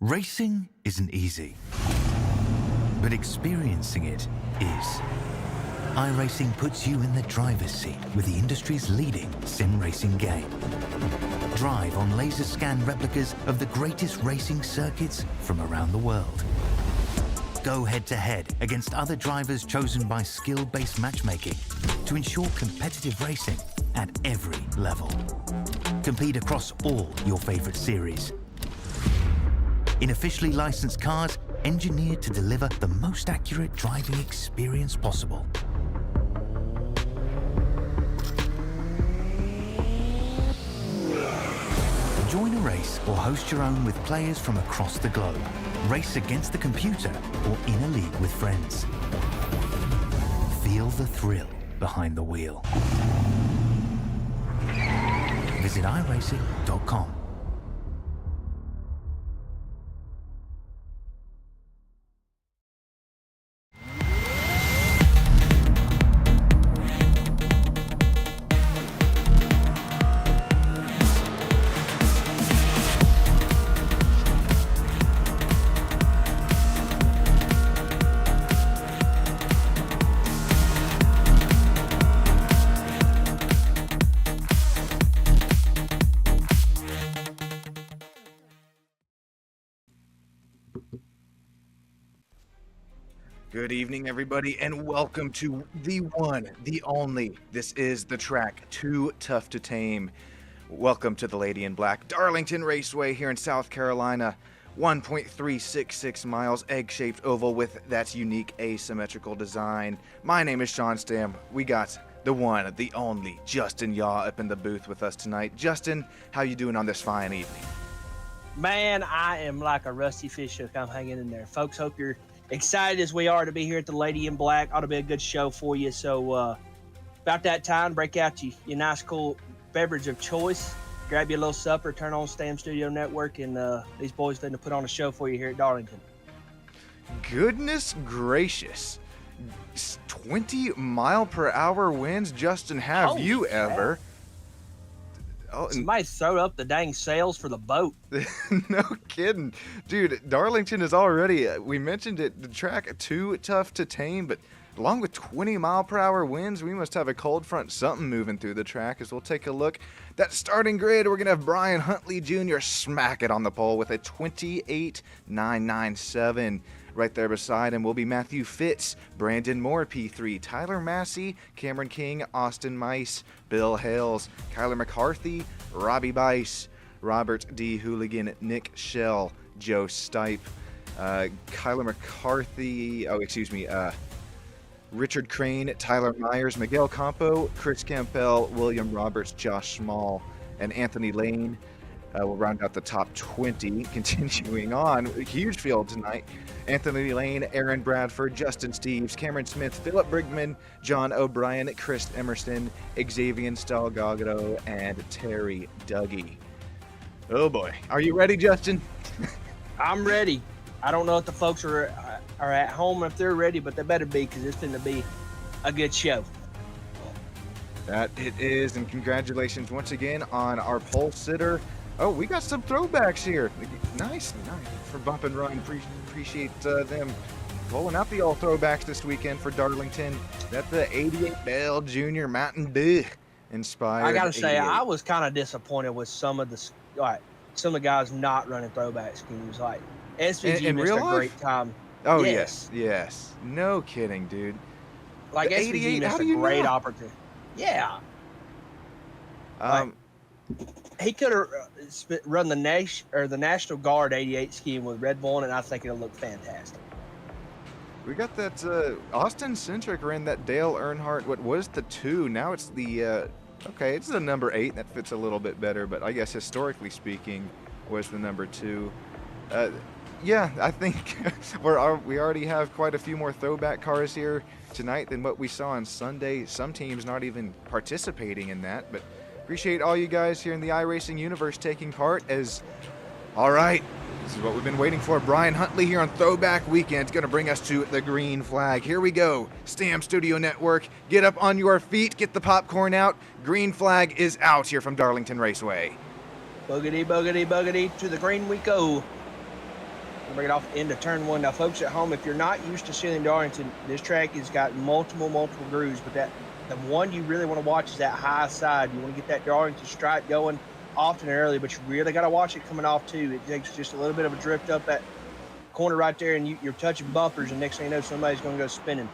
Racing isn't easy, but experiencing it is. iRacing puts you in the driver's seat with the industry's leading sim racing game. Drive on laser scan replicas of the greatest racing circuits from around the world. Go head-to-head against other drivers chosen by skill-based matchmaking to ensure competitive racing at every level. Compete across all your favorite series in officially licensed cars engineered to deliver the most accurate driving experience possible. Join a race or host your own with players from across the globe. Race against the computer or in a league with friends. Feel the thrill behind the wheel. Visit iRacing.com. Good evening, everybody, and welcome to the one, the only. This is the track Too Tough to Tame. Welcome to the Lady in Black Darlington Raceway here in South Carolina. 1.366 miles, egg-shaped oval with that unique asymmetrical design. My name is Sean Stam. We got the one, the only Justin Yaw up in the booth with us tonight. Justin, how you doing on this fine evening? Man, I am like a rusty fish hook. I'm hanging in there. Folks, hope you're excited as we are to be here at the Lady in Black. Ought to be a good show for you. So about that time, break out your nice, cool beverage of choice. Grab you a little supper, turn on Stam Studio Network, and these boys going to put on a show for you here at Darlington. Goodness gracious. 20-mile-per-hour winds, Justin, have Holy you crap. ever? Oh, Somebody throwed up the dang sails for the boat. no kidding. Dude, Darlington is already, we mentioned it, the track too tough to tame, but along with 20-mile-per-hour winds, we must have a cold front something moving through the track as we'll take a look. That starting grid, we're going to have Brian Huntley Jr. smack it on the pole with a 28.997. Right there beside him will be Matthew Fitz, Brandon Moore, P3, Tyler Massey, Cameron King, Austin Mice, Bill Hales, Kyler McCarthy, Robbie Bice, Robert D. Hooligan, Nick Shell, Joe Stipe, Kyler McCarthy, Richard Crane, Tyler Myers, Miguel Campo, Chris Campbell, William Roberts, Josh Small, and Anthony Lane. We'll round out the top 20. Continuing on, a huge field tonight. Anthony Lane, Aaron Bradford, Justin Steves, Cameron Smith, Philip Brigman, John O'Brien, Chris Emerson, Xavier Stalgado, and Terry Dougie. Oh boy. Are you ready, Justin? I'm ready. I don't know if the folks are at home if they're ready, but they better be because it's going to be a good show. That it is, and congratulations once again on our pole sitter. Oh, we got some throwbacks here. Nice for Bump and Run. Appreciate them rolling out the all throwbacks this weekend for Darlington. That's the 88 Bell Jr. Mountain Dew inspired. I gotta say, 88. I was kind of disappointed with some of the guys not running throwback schemes. Like SVG in missed real a life? great time. Oh yes. No kidding, dude. Like The SVG 88, missed how a do you great not? opportunity. Yeah. He could have run the National Guard 88 scheme with Red Bull, and I think it'll look fantastic. We got that Austin Centric ran that Dale Earnhardt. What was the 2? Now it's the it's the number 8. That fits a little bit better, but I guess historically speaking was the number 2. Yeah, I think we already have quite a few more throwback cars here tonight than what we saw on Sunday. Some teams not even participating in that, but appreciate all you guys here in the iRacing universe taking part. All right, this is what we've been waiting for. Brian Huntley here on Throwback Weekend is going to bring us to the green flag. Here we go. Stam Studio Network, get up on your feet, get the popcorn out. Green flag is out here from Darlington Raceway. Boogity, boogity, boogity, to the green we go. Bring it off into turn one. Now, folks at home, if you're not used to seeing Darlington, this track has got multiple grooves, but the one you really want to watch is that high side. You want to get that Darlington strike going often and early, but you really got to watch it coming off too. It takes just a little bit of a drift up that corner right there, and you're touching bumpers, and next thing you know, somebody's going to go spinning.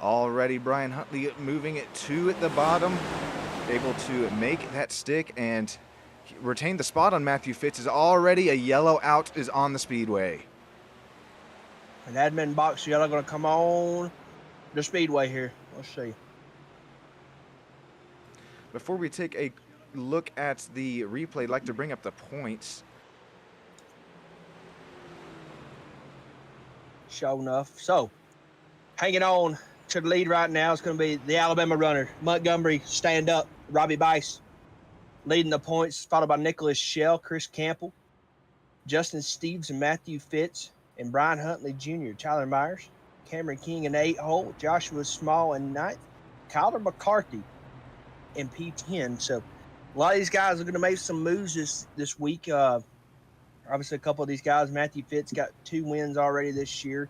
Already Brian Huntley moving it 2 at the bottom, able to make that stick and retain the spot on Matthew Fitz. Is already a yellow out is on the speedway. An admin box yellow going to come on the speedway here. Let's see. Before we take a look at the replay, I'd like to bring up the points. Sure enough. So, hanging on to the lead right now is going to be the Alabama runner, Montgomery, stand up, Robbie Bice, leading the points, followed by Nicholas Shell, Chris Campbell, Justin Steves and Matthew Fitz, and Brian Huntley Jr., Tyler Myers, Cameron King in 8th hole, Joshua Small in 9th, Kyler McCarthy in P10. So a lot of these guys are going to make some moves this week. Obviously, a couple of these guys, Matthew Fitz got 2 wins already this year.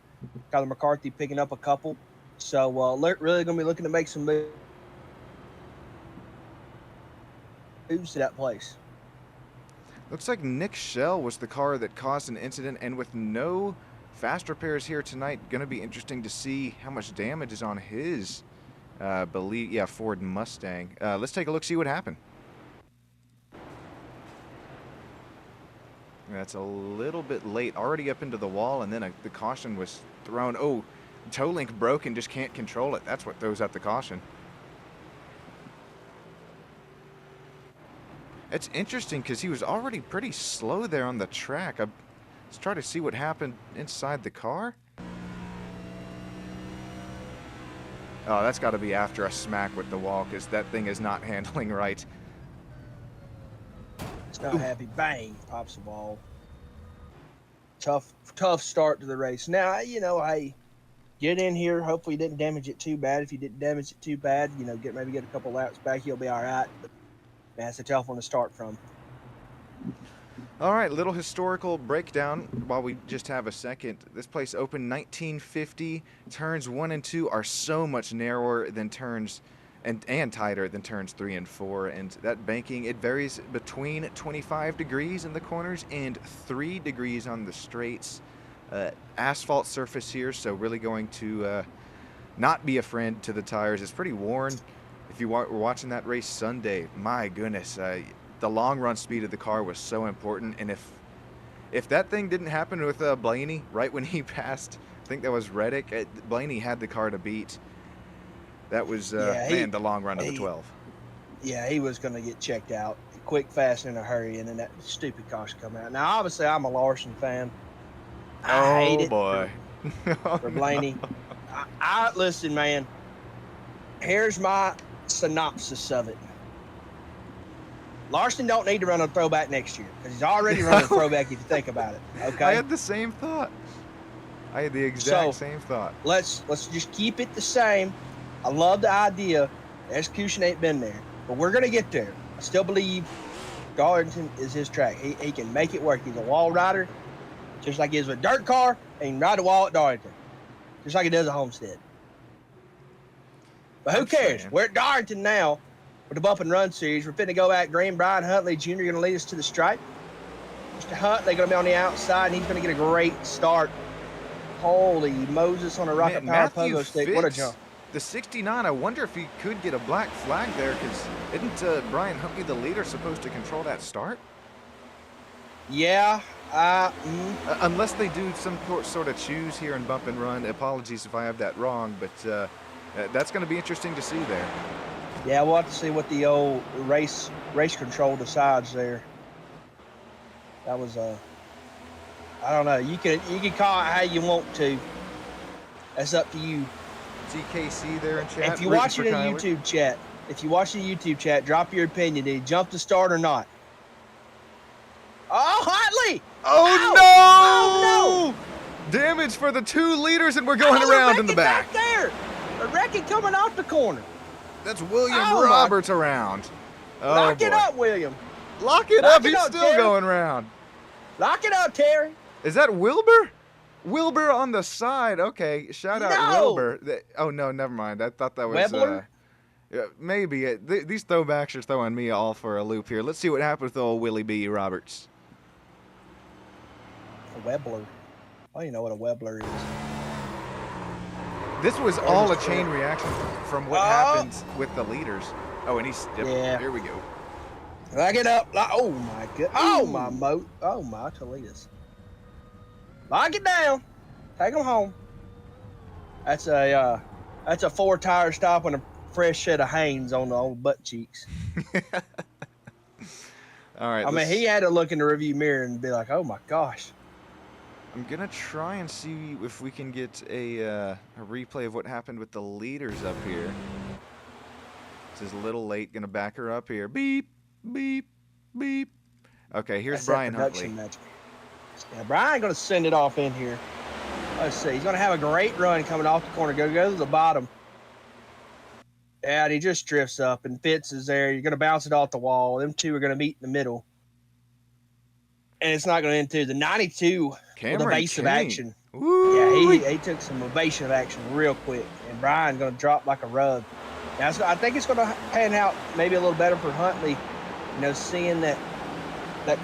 Kyler McCarthy picking up a couple. So really going to be looking to make some moves to that place. Looks like Nick Shell was the car that caused an incident, and with no fast repairs here tonight, going to be interesting to see how much damage is on his, Ford Mustang. Let's take a look, see what happened. That's a little bit late, already up into the wall, and then the caution was thrown. Oh, toe link broke and just can't control it. That's what throws out the caution. It's interesting because he was already pretty slow there on the track. Let's try to see what happened inside the car. Oh, that's got to be after a smack with the wall because that thing is not handling right. It's not happy. Bang, pops the wall. Tough start to the race. Now, hey, get in here. Hopefully you didn't damage it too bad. If you didn't damage it too bad, maybe get a couple laps back. You'll be all right. But that's a tough one to start from. All right, little historical breakdown while we just have a second. This place opened 1950. Turns 1 and 2 are so much narrower than turns and tighter than turns 3 and 4. And that banking, it varies between 25 degrees in the corners and 3 degrees on the straights. Asphalt surface here, so really going to not be a friend to the tires. It's pretty worn. If you were watching that race Sunday, my goodness, the long run speed of the car was so important. And if that thing didn't happen with Blaney right when he passed, I think that was Reddick, Blaney had the car to beat. That was, the long run of the 12. Yeah, he was going to get checked out quick, fast, in a hurry, and then that stupid caution come out. Now, obviously, I'm a Larson fan. I hate it boy. for Blaney. I listen, man. Here's my synopsis of it. Larson don't need to run a throwback next year because he's already running a throwback if you think about it. Okay. I had the same thought. I had the exact same thought. Let's just keep it the same. I love the idea. The execution ain't been there, but we're gonna get there. I still believe Darlington is his track. He can make it work. He's a wall rider, just like he is with a dirt car, and he can ride the wall at Darlington, just like he does at Homestead. But who cares? We're at Darlington now with the Bump and Run series. We're finna go at Green. Brian Huntley Jr. going to lead us to the stripe. Mr. Huntley going to be on the outside, and he's going to get a great start. Holy Moses on a rocket power pogo stick. What a jump. The 69, I wonder if he could get a black flag there, because isn't Brian Huntley, the leader, supposed to control that start? Yeah. Unless they do some sort of choose here in Bump and Run. Apologies if I have that wrong, but that's going to be interesting to see there. Yeah, we'll have to see what the old race control decides there. That was I don't know. You can call it how you want to. That's up to you. TKC there in chat. If you watch it in YouTube chat, drop your opinion. Did he jump the start or not? Oh, Huntley! Oh, no! Damage for the 2 leaders, and we're going around in the back. There, a wrecking coming off the corner. That's William Roberts around. Lock it up, William. Lock it up. He's still going around. Lock it up, Terry. Is that Wilbur? Wilbur on the side. Okay, shout out No! Wilbur. Oh no, never mind. I thought that was Webler? yeah, maybe these throwbacks are throwing me all for a loop here. Let's see what happens with old Willie B. Roberts. A Webler. I don't even know what a Webler is. This was all a chain reaction from what happens with the leaders. Oh, and he's Yeah. Here we go. Lock it up. Oh my god. Oh my moat. Oh my Toledo's. Lock it down. Take them home. That's a 4-tire stop and a fresh set of Hanes on the old butt cheeks. All right. I mean, he had to look in the review mirror and be like, "Oh my gosh." I'm gonna try and see if we can get a replay of what happened with the leaders up here. This is a little late. Gonna back her up here. Beep, beep, beep. Okay, here's That's that Brian production Huntley. match. Yeah, Brian gonna send it off in here. Let's see. He's gonna have a great run coming off the corner. Go to the bottom. Yeah, and he just drifts up, and Fitz is there. You're gonna bounce it off the wall. Them two are gonna meet in the middle, and it's not gonna end to the 92 with Cameron evasive King. action. Woo! Yeah, he took some evasive action real quick, and Brian gonna drop like a rug. Now, I think it's gonna pan out maybe a little better for Huntley. You know, seeing that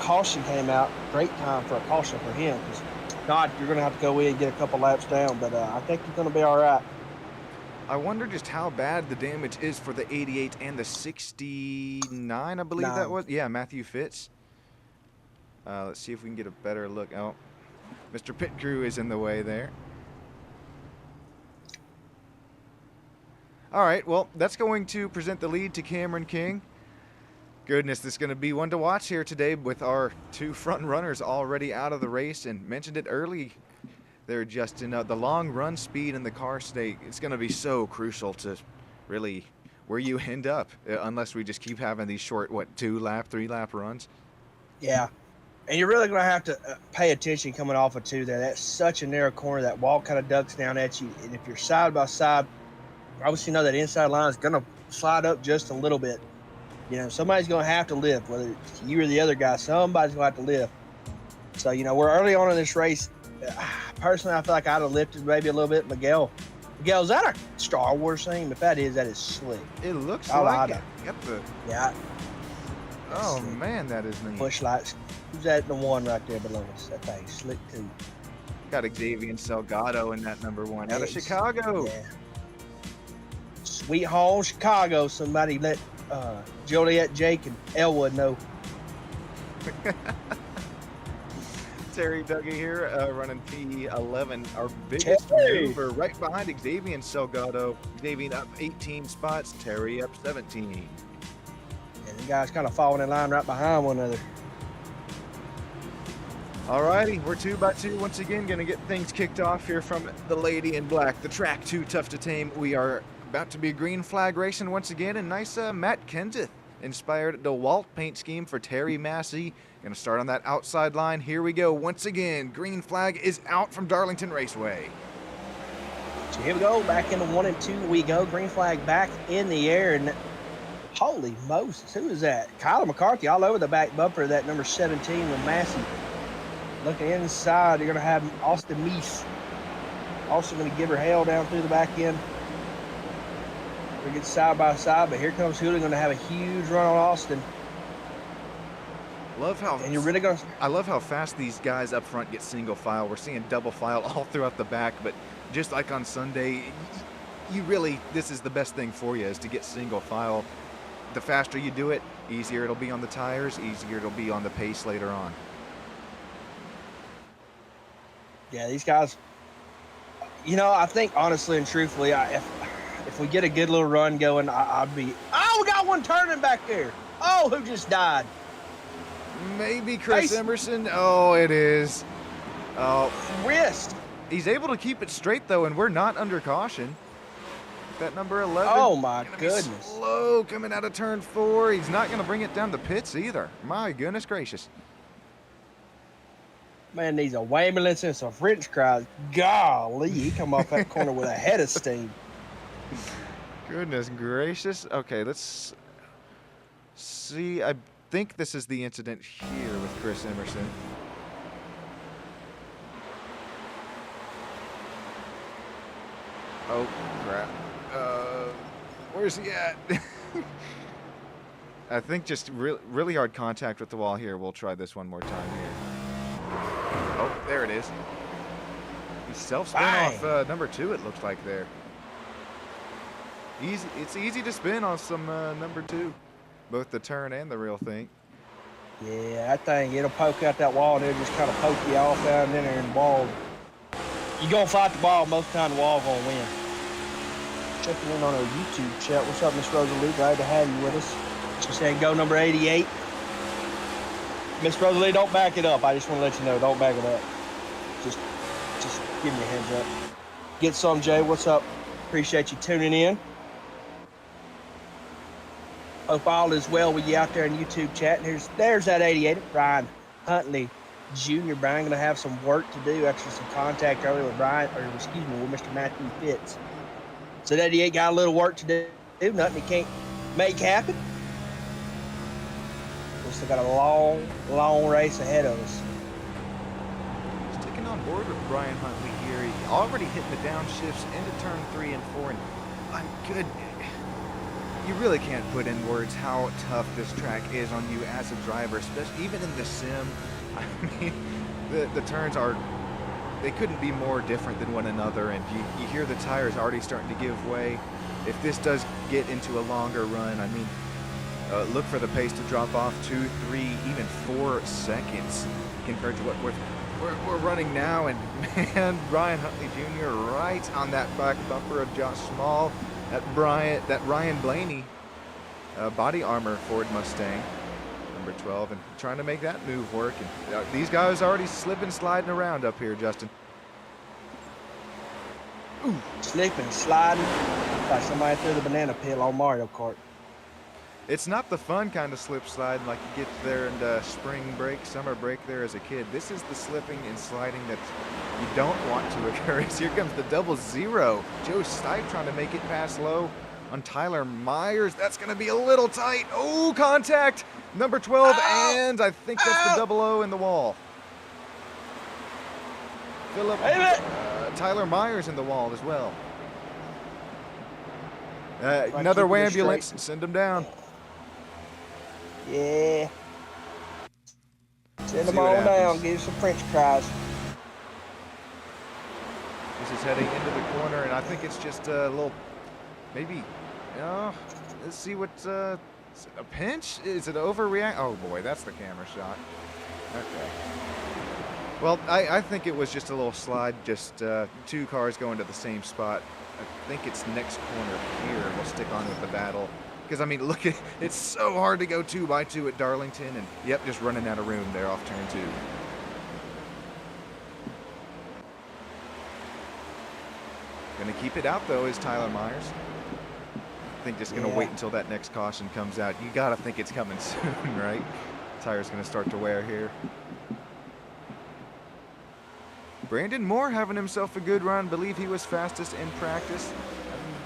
caution came out, great time for a caution for him. Because not, you're gonna have to go in and get a couple laps down. But I think he's gonna be all right. I wonder just how bad the damage is for the 88 and the 69, I believe that was. Yeah, Matthew Fitz. Let's see if we can get a better look. Oh, Mr. Pit Crew is in the way there. All right, well, that's going to present the lead to Cameron King. Goodness, this is going to be one to watch here today with our two front runners already out of the race. And mentioned it early there, Justin, the long run speed in the car state, it's going to be so crucial to really where you end up, unless we just keep having these short, 2-lap, 3-lap runs. Yeah, and you're really gonna have to pay attention coming off of 2 there. That's such a narrow corner. That wall kind of ducks down at you, and if you're side by side, obviously you know that inside line is gonna slide up just a little bit. You know, somebody's gonna have to lift, whether it's you or the other guy. Somebody's gonna have to lift. So you know, we're early on in this race. Personally, I feel like I'd have lifted maybe a little bit. Miguel, is that a Star Wars theme? If that is slick. It looks I like like it. Yep. Yeah. Oh Slick. man, that is neat. Push lights. Who's that? The one right there below us. That thing slick too. Got Xavier Salgado in that number 1 out of Yes. Chicago. Yeah. Sweet home Chicago. Somebody let Joliet, Jake, and Elwood know. Terry Dougie here, running P11, our biggest Terry. mover, right behind Xavier Salgado. Xavier up 18 spots, Terry up 17. And the guys kind of falling in line right behind one another. Alrighty, we're 2 by 2 once again, going to get things kicked off here from the lady in black. The track too tough to tame. We are about to be green flag racing once again, and nice Matt Kenseth inspired DeWalt paint scheme for Terry Massey. Going to start on that outside line. Here we go. Once again, green flag is out from Darlington Raceway. So here we go. Back into 1 and 2 we go. Green flag back in the air. And holy Moses, who is that? Kyler McCarthy all over the back bumper of that number 17 with Massey. Looking inside, you're going to have Austin Meese. Also going to give her hell down through the back end. We get side by side, but here comes Hoolie, going to have a huge run on Austin. Love how And you're really going to... I love how fast these guys up front get single file. We're seeing double file all throughout the back, but just like on Sunday, you really, this is the best thing for you, is to get single file. The faster you do it, easier it'll be on the tires, easier it'll be on the pace later on. Yeah, these guys, you know, I think honestly and truthfully, if we get a good little run going, I'd be... Oh, we got one turning back there. Oh, who just died? Maybe Chris Nice. Emerson. Oh, it is. Oh, Wrist. he's able to keep it straight though, and we're not under caution. That number 11. Oh, my gonna be goodness. slow coming out of turn 4. He's not going to bring it down the pits either. My goodness gracious. Man needs a ambulance and some French fries. Golly, he come off that corner with a head of steam. Goodness gracious. Okay, let's see. I think this is the incident here with Chris Emerson. Oh, crap. Where's he at? I think just really hard contact with the wall here. We'll try this one more time here. Oh, there it is. He self-spin off number 2, it looks like there. Easy. It's easy to spin on some number 2. Both the turn and the real thing. Yeah, that thing, it'll poke out that wall and it'll just kind of poke you off down in there and the wall. You're going to fight the ball, most of the time the wall going to win. Checking in on our YouTube chat. What's up, Miss Rosalie? Glad to have you with us. She said go number 88. Miss Rosalie, don't back it up. I just want to let you know, don't back it up. Just give me a heads up. Get some, Jay. What's up? Appreciate you tuning in. Hope all is well with you out there in YouTube chat. There's that 88, Brian Huntley Jr. Brian going to have some work to do. Actually, some contact earlier with with Mr. Matthew Fitz. So that 88 got a little work to do. Nothing he can't make happen. We still got a long race ahead of us. Sticking on board with Brian Huntley here. He already hitting the downshifts into turn 3 and 4. And I'm good. You really can't put in words how tough this track is on you as a driver, especially even in the sim. I mean, the turns they couldn't be more different than one another, and you hear the tires already starting to give way. If this does get into a longer run, I mean, look for the pace to drop off 2, 3, even 4 seconds compared to what we're running now. And man, Brian Huntley Jr. right on that back bumper of Josh Small. That Ryan Blaney body armor Ford Mustang, number 12, and trying to make that move work. And these guys already slipping, sliding around up here, Justin. Ooh, slipping, sliding, like somebody threw the banana peel on Mario Kart. It's not the fun kind of slip slide like you get there in spring break, summer break there as a kid. This is the slipping and sliding that you don't want to occur. Here comes the 00. Joe Stipe trying to make it past low on Tyler Myers. That's going to be a little tight. Oh, contact. Number 12, and I think that's the 00 in the wall. Tyler Myers in the wall as well. Another ambulance. Send him down. Yeah. Send them all down. Give some French fries. This is heading into the corner, and I think it's just a little, maybe, let's see what, a pinch? Is it overreact? Oh boy, that's the camera shot. Okay. Well, I think it was just a little slide, just 2 cars going to the same spot. I think it's next corner here. We'll stick on with the battle. Because, I mean, look, it's so hard to go 2x2 at Darlington, and yep, just running out of room there off turn 2. Going to keep it out, though, is Tyler Myers. I think just going to wait until that next caution comes out. You got to think it's coming soon, right? Tire's going to start to wear here. Brandon Moore having himself a good run. Believe he was fastest in practice.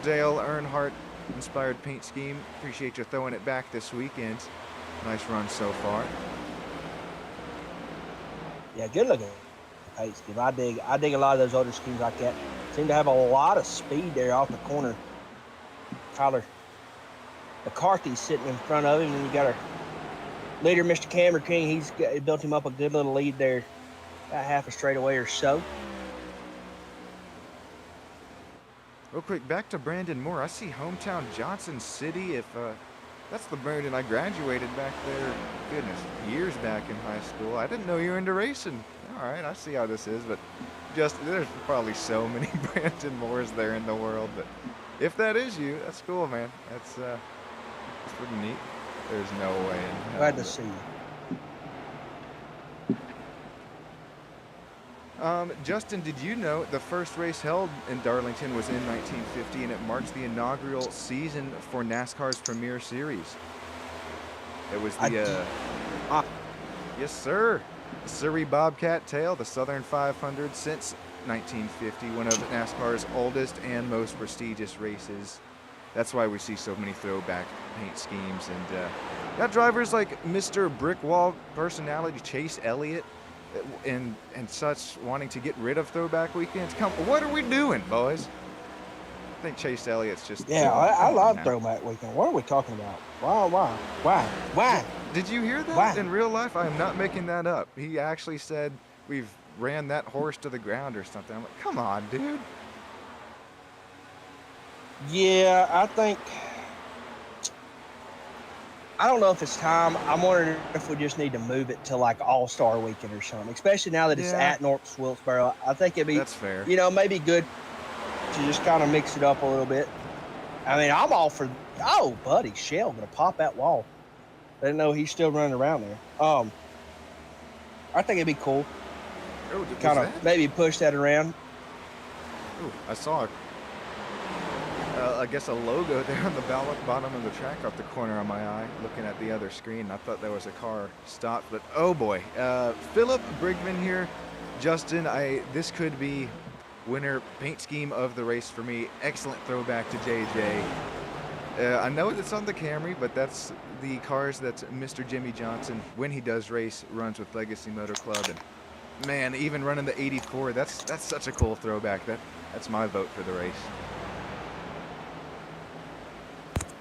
Dale Earnhardt inspired paint scheme. Appreciate you throwing it back this weekend. Nice run so far. Yeah, good looking paint scheme. I dig a lot of those older schemes like that. Seem to have a lot of speed there off the corner. Tyler McCarthy's sitting in front of him, and you got our leader, Mr. Cameron King. He's built him up a good little lead there, about half a straightaway or so. Real quick, back to Brandon Moore. I see hometown Johnson City. If that's the Brandon I graduated back there, goodness, years back in high school. I didn't know you were into racing. All right, I see how this is, but just there's probably so many Brandon Moores there in the world. But if that is you, that's cool, man. That's pretty neat. There's no way in hell. Glad to see you. Justin, did you know the first race held in Darlington was in 1950, and it marks the inaugural season for NASCAR's Premier Series? It was the, yes, sir, the Surrey Bobcat Tail, the Southern 500 since 1950, one of NASCAR's oldest and most prestigious races. That's why we see so many throwback paint schemes, and got drivers like Mr. Brickwall personality Chase Elliott, and such wanting to get rid of throwback weekends. Come, what are we doing, boys? think Chase Elliott's just. Yeah, I Come on love now. throwback weekend. What are we talking about? Why? Did you hear that Why? in real life? I am not making that up. He actually said we've ran that horse to the ground or something. I'm like, come on, dude. Yeah, I don't know if it's time. I'm wondering if we just need to move it to like All-Star Weekend or something, especially now that it's Yeah. at North Wilkesboro. I think it'd be, That's fair. maybe good to just kind of mix it up a little bit. I mean, I'm all for. Oh, buddy, Shell gonna pop that wall. I didn't know he's still running around there. I think it'd be cool. Oh, Kind of maybe push that around. Ooh, I saw I guess a logo there on the bottom of the track off the corner of my eye, looking at the other screen. I thought there was a car stopped, but oh boy. Philip Brigman here. Justin, this could be winner paint scheme of the race for me. Excellent throwback to JJ. I know it's on the Camry, but that's the cars that Mr. Jimmy Johnson, when he does race, runs with Legacy Motor Club. And man, even running the 84, that's such a cool throwback. That's my vote for the race.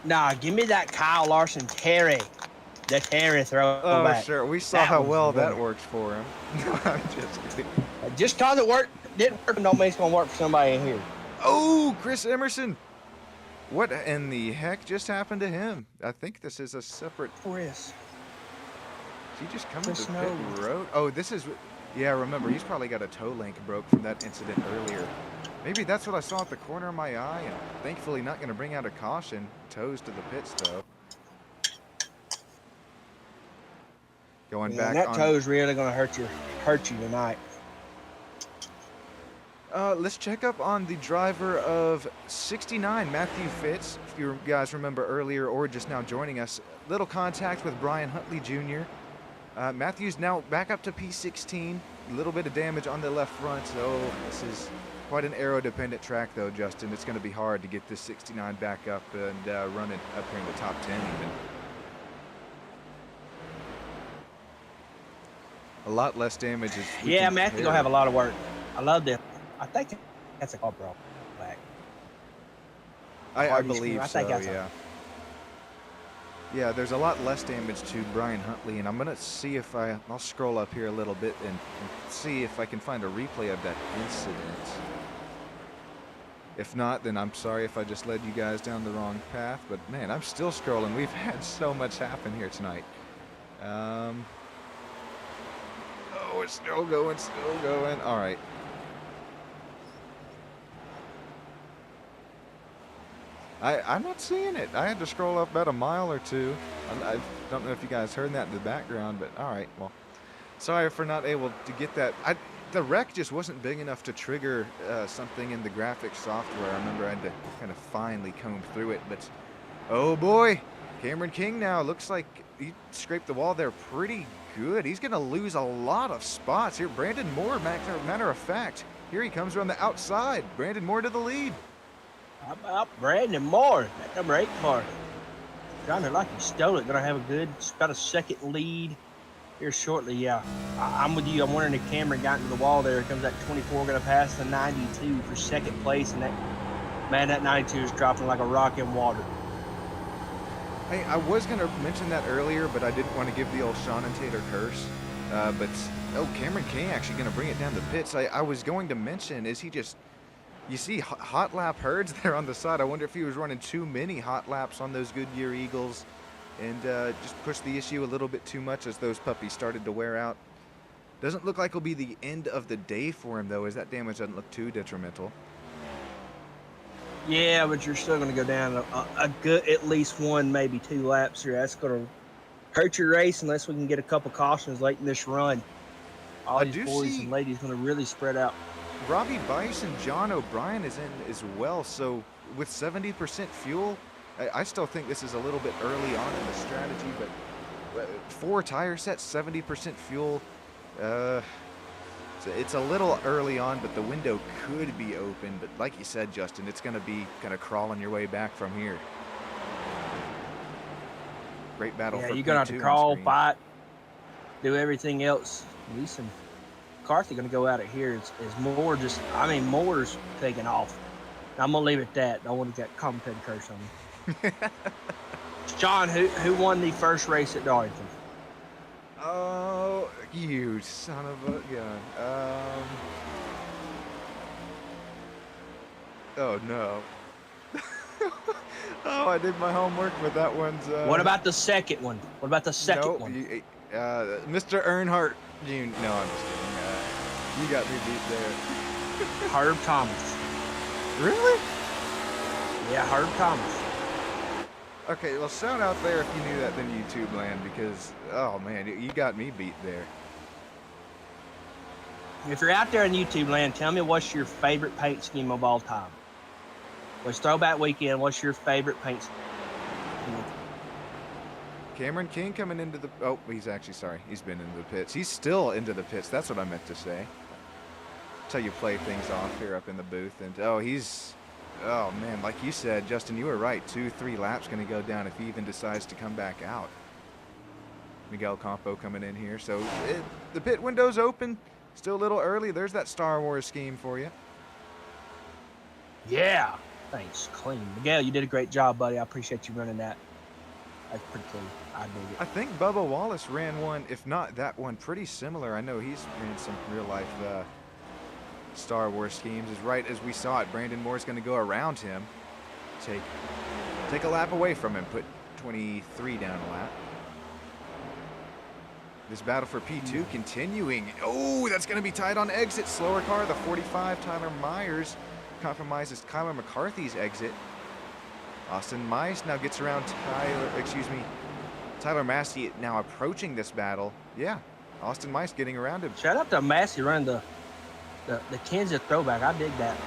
Nah, give me that Kyle Larson Terry. The Terry throwback. Oh, sure. We saw That how was well the that winner. worked for him. No, I'm just kidding. Just cause it didn't work, don't mean it's gonna work for somebody in here. Oh, Chris Emerson. What in the heck just happened to him? I think this is a separate. Chris. Is he just coming Chris to pit knows. road? Oh, this is. Yeah, remember, he's probably got a toe link broke from that incident earlier. Maybe that's what I saw at the corner of my eye, and thankfully not going to bring out a caution. Toes to the pits, though. Going back that on. toe's really gonna hurt you tonight. Let's check up on the driver of 69, Matthew Fitz. If you guys remember earlier or just now joining us, little contact with Brian Huntley Jr. Matthew's now back up to P16. A little bit of damage on the left front, so this is quite an aero-dependent track, though, Justin. It's going to be hard to get this 69 back up and running up here in the top 10 even. A lot less damage is. Yeah, Matthew gonna have a lot of work. I love that. I think that's a call, bro. Back. I believe I so, think that's yeah. Yeah, there's a lot less damage to Brian Huntley, and I'm going to see if I'll scroll up here a little bit and see if I can find a replay of that incident. If not, then I'm sorry if I just led you guys down the wrong path, but man, I'm still scrolling. We've had so much happen here tonight. Oh, it's still going, All right. I'm not seeing it. I had to scroll up about a mile or two. I don't know if you guys heard that in the background, but all right. Well, sorry for not able to get that. The wreck just wasn't big enough to trigger something in the graphics software. I remember I had to kind of finally comb through it. But, oh boy, Cameron King now looks like he scraped the wall there pretty good. He's going to lose a lot of spots here. Brandon Moore, matter of fact, here he comes around the outside. Brandon Moore to the lead. How about Brandon Moore? That number 8 car. Trying to like he stole it. Gonna have about a second lead here shortly. Yeah, I'm with you. I'm wondering if Cameron got into the wall there. Here comes that 24. Gonna pass the 92 for second place. And that 92 is dropping like a rock in water. Hey, I was going to mention that earlier, but I didn't want to give the old Sean and Tater curse. Cameron King actually going to bring it down the pits. I was going to mention, is he just... You see hot lap herds there on the side. I wonder if he was running too many hot laps on those Goodyear Eagles and just pushed the issue a little bit too much as those puppies started to wear out. Doesn't look like it'll be the end of the day for him, though, as that damage doesn't look too detrimental. Yeah, but you're still going to go down a good at least 1, maybe 2 laps here. That's going to hurt your race unless we can get a couple cautions late in this run. All these boys and ladies going to really spread out. Robbie Bice and John O'Brien is in as well. So with 70% fuel, I still think this is a little bit early on in the strategy, but 4 tire sets, 70% fuel. It's a little early on, but the window could be open. But like you said, Justin, it's going to be kind of crawling your way back from here. Great battle. Yeah, for you're going to have to crawl, fight, do everything else. At least McCarthy going to go out of here. Is Moore Moore's taking off. I'm gonna leave it at that. Don't want to get commentator curse on me. John, who won the first race at Darlington? Oh, you son of a gun. Oh no. Oh, I did my homework, but that one's. What about the second one? What about the second one? Mr. Earnhardt Jr. No, I'm just kidding. You got me beat there. Herb Thomas. Really? Yeah, Herb Thomas. Okay, well, shout out there if you knew that in YouTube land, because, oh man, you got me beat there. If you're out there in YouTube land, tell me what's your favorite paint scheme of all time. It's Throwback Weekend. What's your favorite paint scheme? Cameron King coming into the... Oh, he's actually, sorry. He's been into the pits. He's still into the pits. That's what I meant to say. That's how you play things off here up in the booth. And, oh, he's... Oh, man, like you said, Justin, you were right. 2-3 laps going to go down if he even decides to come back out. Miguel Campo coming in here. So the pit window's open. Still a little early. There's that Star Wars scheme for you. Yeah. Thanks. Clean. Miguel, you did a great job, buddy. I appreciate you running that. That's pretty clean. I dig it. I think Bubba Wallace ran one, if not that one, pretty similar. I know he's ran some real-life Star Wars schemes. As right as we saw it, Brandon Moore's going to go around him, take a lap away from him, put 23 down a lap. This battle for P2 continuing. Oh, that's going to be tight on exit. Slower car, the 45, Tyler Myers compromises Kyler McCarthy's exit. Austin Mice now gets around Tyler Massey now approaching this battle. Yeah, Austin Mice getting around him. Shout out to Massey running the Kansas throwback. I dig that.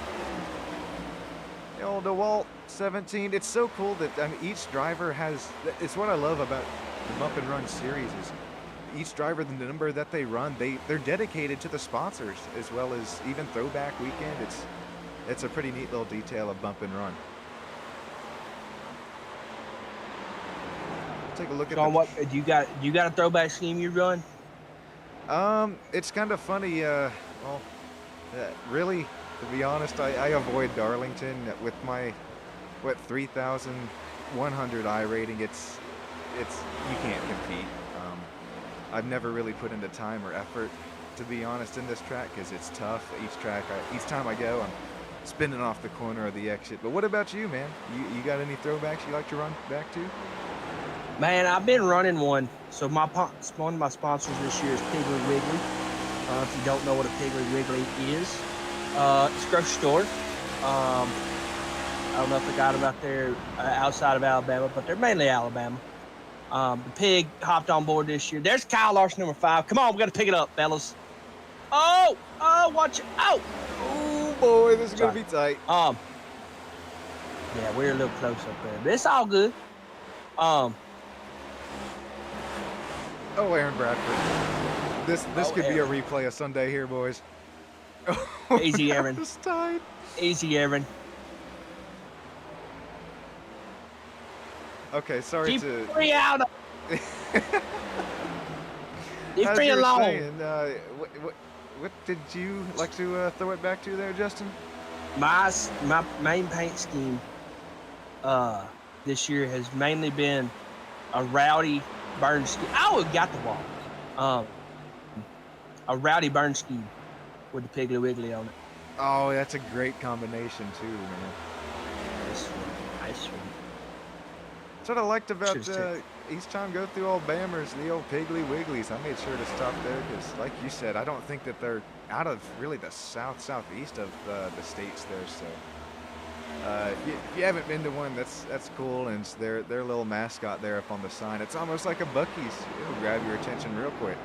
The old DeWalt 17. It's so cool that each driver has. It's what I love about the Bump and Run series is each driver, the number that they run, they're dedicated to the sponsors as well as even Throwback Weekend. It's a pretty neat little detail of Bump and Run. Take a look at what you got a throwback scheme you run? It's kind of funny. Really, to be honest, I avoid Darlington with my 3,100 I rating. It's you can't compete. I've never really put into time or effort, to be honest, in this track because it's tough. Each time I go, I'm spinning off the corner of the exit. But what about you, man? You got any throwbacks you like to run back to? Man, I've been running one. So one of my sponsors this year is Piggly Wiggly. If you don't know what a Piggly Wiggly is, it's a grocery store. I don't know if they got them out there outside of Alabama, but they're mainly Alabama. The pig hopped on board this year. There's Kyle Larson, number 5. Come on, we got to pick it up, fellas. Oh, watch it. Oh, boy, this is going to be tight. Yeah, we're a little close up there, but it's all good. Oh, Aaron Bradford. This could be a replay of Sunday here, boys. Oh, easy, Aaron. Tight. Easy, Aaron. Okay, sorry Keep to. Free out. Leave free alone. Saying, what did you like to throw it back to there, Justin? My main paint scheme this year has mainly been a rowdy burn scheme. Oh, we got the wall. A rowdy burn scheme with the Piggly Wiggly on it. Oh, that's a great combination too, man. Nice one. That's what I liked about each time go through old Bammers, the old Piggly Wigglies. I made sure to stop there because, like you said, I don't think that they're out of really the southeast of the states there. So if you haven't been to one, that's cool, and it's their little mascot there up on the sign. It's almost like a Buc-ee's. It'll grab your attention real quick.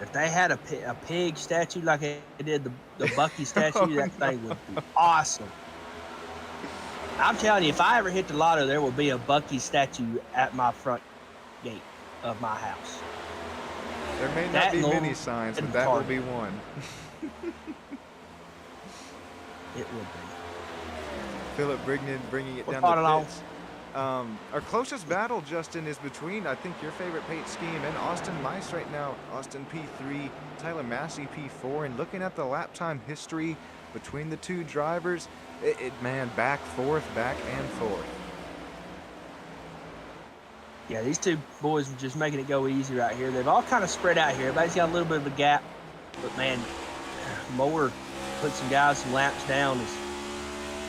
If they had a pig statue like they did the Bucky statue, that thing would be awesome. I'm telling you, if I ever hit the lotto, there will be a Bucky statue at my front gate of my house. There may not be many signs, but that will be one. It would be. Philip Brignan bringing it down the pits. Our closest battle, Justin, is between, I think, your favorite paint scheme and Austin Mice right now. Austin P3, Tyler Massey P4, and looking at the lap time history between the two drivers. Man, back forth, back and forth. Yeah, these two boys are just making it go easy right here. They've all kind of spread out here. Everybody's got a little bit of a gap. But, man, Moore put some guys some laps down. It's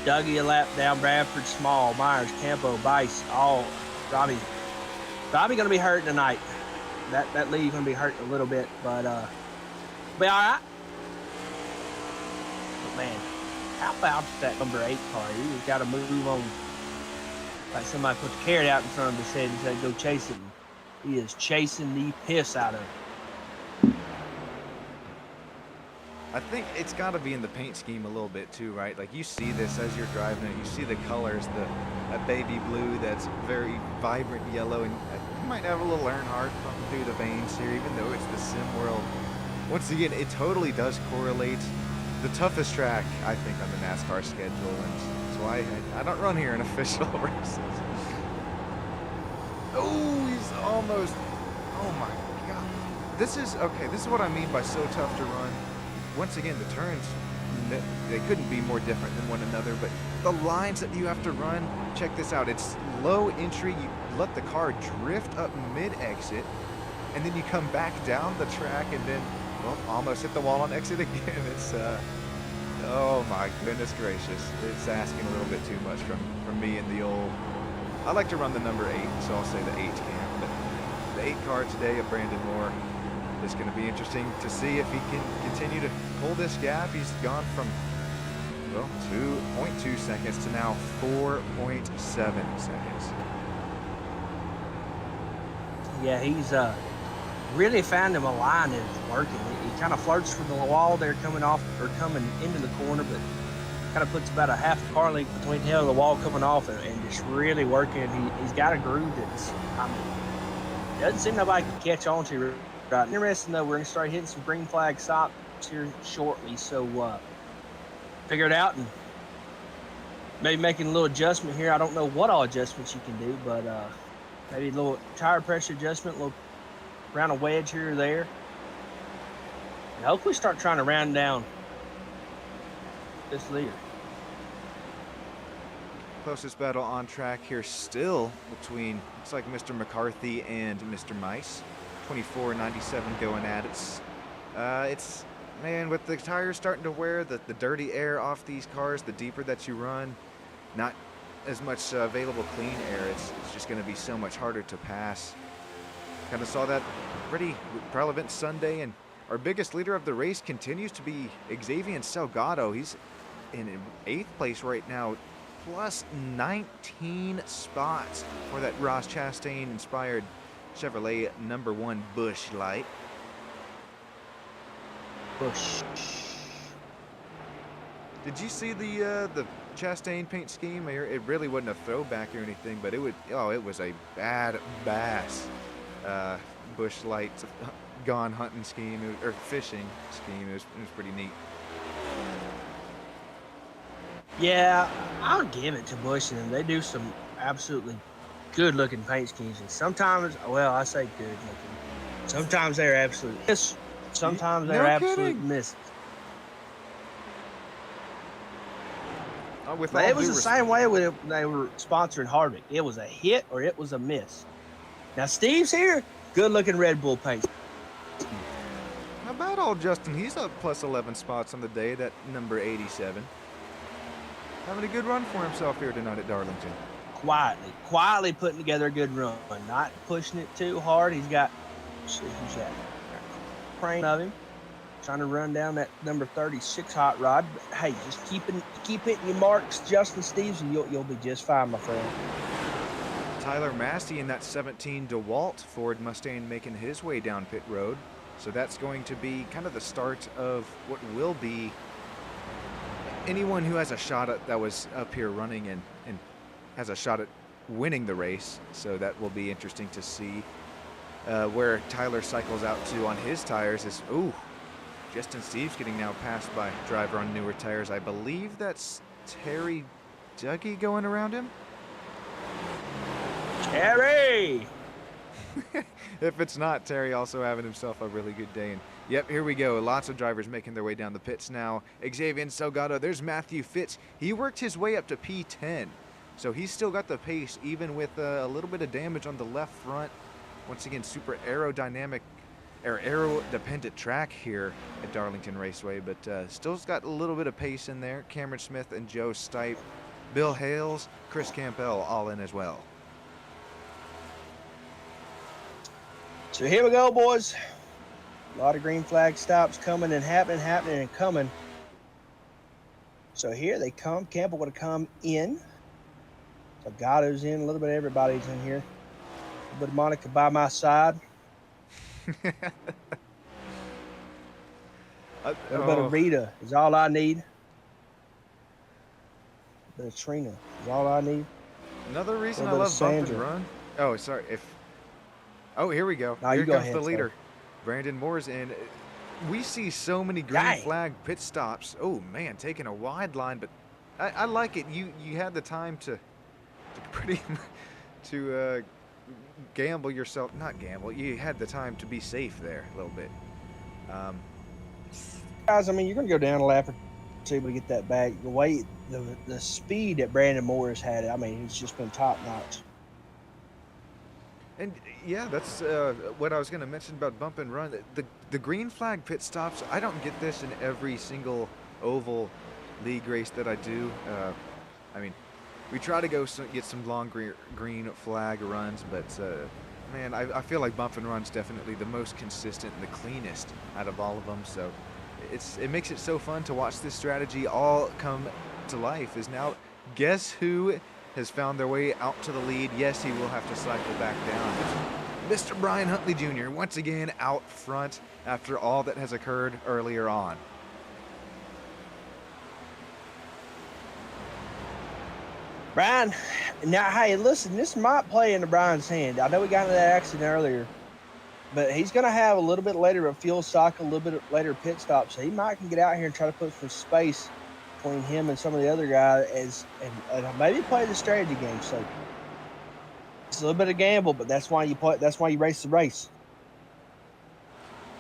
Dougie a lap down, Bradford, Small, Myers, Campo, Bice, all. Robbie going to be hurting tonight. That lead going to be hurting a little bit, but be all right. But, man, how about that number 8 car? He's got to move on. Like somebody put the carrot out in front of his head and said, go chase it. He is chasing the piss out of it. I think it's got to be in the paint scheme a little bit too, right? Like you see this as you're driving it. You see the colors, a baby blue that's very vibrant yellow, and you might have a little Earnhardt pumping through the veins here, even though it's the sim world. Once again, it totally does correlate. The toughest track, I think, on the NASCAR schedule, and that's why I don't run here in official races. Oh, he's almost. Oh my God. This is what I mean by so tough to run. Once again, the turns, they couldn't be more different than one another, but the lines that you have to run, check this out. It's low entry. You let the car drift up mid-exit, and then you come back down the track and then, well, almost hit the wall on exit again. It's, oh my goodness gracious. It's asking a little bit too much from me and the old. I like to run the number 8, so I'll say the 8 camp. But the 8 car today of Brandon Moore is going to be interesting to see if he can continue to pull this gap. He's gone from, well, 2.2 seconds to now 4.7 seconds. Yeah, he's really found him a line that's working. He kind of flirts with the wall there coming into the corner, but kind of puts about a half a car length between him and the wall coming off and just really working. He's got a groove that's, I mean, doesn't seem nobody can catch on to right. Interesting, though, we're going to start hitting some green flag stops here shortly, so figure it out and maybe making a little adjustment here. I don't know what all adjustments you can do, but maybe a little tire pressure adjustment, a little around a wedge here or there. And hopefully start trying to round down this leader. Closest battle on track here still between, looks like Mr. McCarthy and Mr. Mice. 24.97 going at it. It's, man, with the tires starting to wear, the dirty air off these cars, the deeper that you run, not as much available clean air. It's just going to be so much harder to pass. Kind of saw that pretty relevant Sunday, and our biggest leader of the race continues to be Xavier Salgado. He's in 8th place right now, plus 19 spots for that Ross Chastain-inspired Chevrolet number 1 Busch Light. Busch. Did you see the Chastain paint scheme? It really wasn't a throwback or anything, but it was a badass Busch Light gone hunting scheme or fishing scheme. It was pretty neat. Yeah, I'll give it to Busch, and they do some absolutely good-looking paint schemes. And sometimes, well, I say good-looking. Sometimes they're absolute miss. Sometimes they're absolute misses. But it was the same way when they were sponsoring Harvick. It was a hit or it was a miss. Now Steve's here, good-looking Red Bull paint. How about old Justin? He's up plus 11 spots on the day, that number 87. Having a good run for himself here tonight at Darlington. Quietly putting together a good run, not pushing it too hard. He's got, let's see who's that? Crane of him, trying to run down that number 36 hot rod. But hey, just keep hitting your marks, Justin Steves, and you'll be just fine, my friend. Tyler Massey in that 17 DeWalt Ford Mustang making his way down pit road. So that's going to be kind of the start of what will be anyone who has a shot at that was up here running and has a shot at winning the race. So that will be interesting to see where Tyler cycles out to on his tires. Is Justin Steves getting now passed by driver on newer tires. I believe that's Terry Dougie going around him. Terry! If it's not, Terry also having himself a really good day. And yep, here we go. Lots of drivers making their way down the pits now. Xavier Salgado, there's Matthew Fitz. He worked his way up to P10. So he's still got the pace, even with a little bit of damage on the left front. Once again, super aerodynamic, or aero-dependent track here at Darlington Raceway, but still's got a little bit of pace in there. Cameron Smith and Joe Stipe, Bill Hales, Chris Campbell all in as well. So here we go, boys. A lot of green flag stops coming and happening and coming. So here they come. Campbell would have come in. Salgado's in. A little bit of everybody's in here. A little bit of Monica by my side. A little bit of Rita is all I need. A bit of Trina is all I need. Another reason I love bump and run. Oh, sorry. Oh, here we go. Here comes the leader. Brandon Moore's in. We see so many green flag pit stops. Oh man, taking a wide line, but I like it. You had the time to gamble yourself. Not gamble. You had the time to be safe there a little bit. Guys, I mean, you're gonna go down a lap or two to get that back. The way the speed that Brandon Moore has had, I mean, it's just been top notch. And yeah, that's what I was going to mention about bump and run. The green flag pit stops, I don't get this in every single oval league race that I do. I mean, we try to go get some long green flag runs, but man, I feel like bump and run's definitely the most consistent and the cleanest out of all of them. So it makes it so fun to watch this strategy all come to life. Is now, guess who has found their way out to the lead? Yes, he will have to cycle back down. Mr. Brian Huntley Jr. once again out front after all that has occurred earlier on. Brian, now, hey, listen, this might play into Brian's hand. I know we got into that accident earlier, but he's going to have a little bit later of fuel cycle, a little bit later pit stop, so he might can get out here and try to put some space between him and some of the other guys and maybe play the strategy game. So it's a little bit of gamble, but that's why you play. That's why you race the race.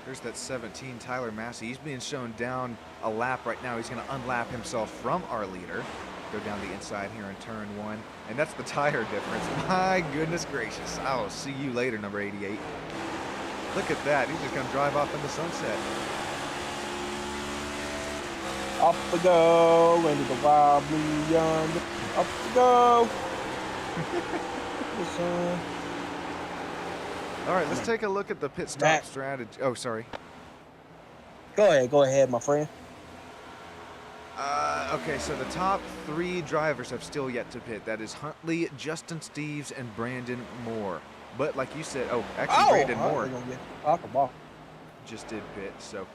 There's that 17, Tyler Massey. He's being shown down a lap right now. He's going to unlap himself from our leader. Go down the inside here in turn 1, and that's the tire difference. My goodness gracious. I'll see you later, number 88. Look at that. He's just going to drive off in the sunset. Off we go into the wild blue yonder. Off we go. All right, let's take a look at the pit stop strategy. Oh, sorry. Go ahead, my friend. Okay, so the top 3 drivers have still yet to pit. That is Huntley, Justin Steves, and Brandon Moore. But like you said, Brandon Moore just did pit. So,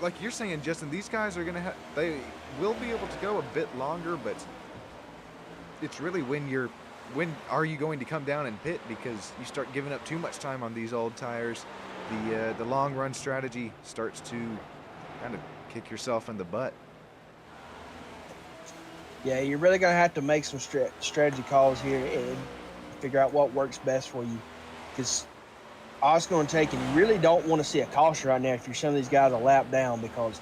like you're saying, Justin, these guys are gonna they will be able to go a bit longer, but it's really when are you going to come down and pit, because you start giving up too much time on these old tires. The long run strategy starts to kind of kick yourself in the butt. Yeah, you're really going to have to make some strategy calls here and figure out what works best for you. Because all it's going to take, and you really don't want to see a caution right now if you're some of these guys a lap down, because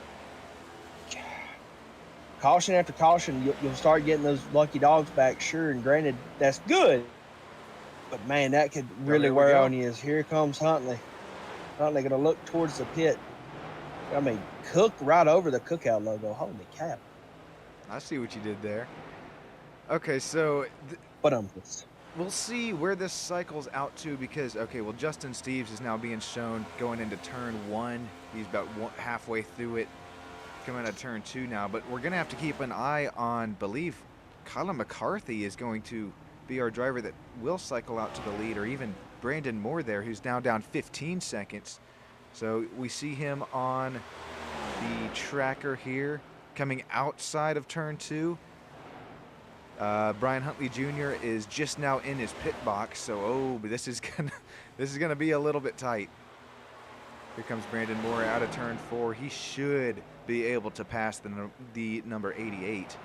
caution after caution, you'll start getting those lucky dogs back, sure, and granted, that's good. But, man, that could really wear on you. As here comes Huntley. Huntley going to look towards the pit. I mean, Cook right over the Cookout logo. Holy cow. I see what you did there. Okay, so we'll see where this cycles out to, because, okay, well, Justin Steves is now being shown going into turn 1. He's about halfway through it, coming out of turn 2 now. But we're going to have to keep an eye on, believe, Colin McCarthy is going to be our driver that will cycle out to the lead, or even Brandon Moore there, who's now down 15 seconds. So we see him on the tracker here, coming outside of turn 2. Brian Huntley Jr. is just now in his pit box, so but this is gonna be a little bit tight. Here comes Brandon Moore out of turn 4. He should be able to pass the number 88.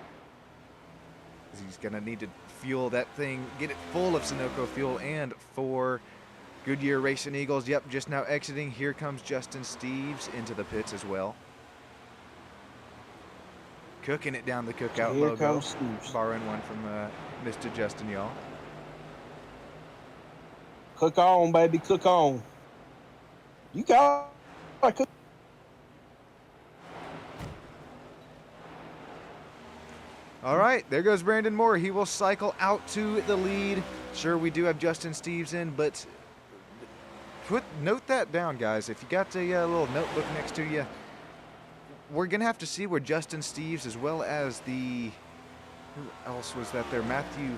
He's gonna need to fuel that thing, get it full of Sunoco fuel, and for Goodyear Racing Eagles, yep, just now exiting. Here comes Justin Steves into the pits as well. Cooking it down the Cookout Here logo. comes Steves. Borrowing one from Mr. Justin Y'all. Cook on, baby, cook on. You got to cook. All right, there goes Brandon Moore. He will cycle out to the lead. Sure, we do have Justin Steves in, but note that down, guys. If you got a little notebook next to you, we're going to have to see where Justin Steves, as well as who else was that there? Matthew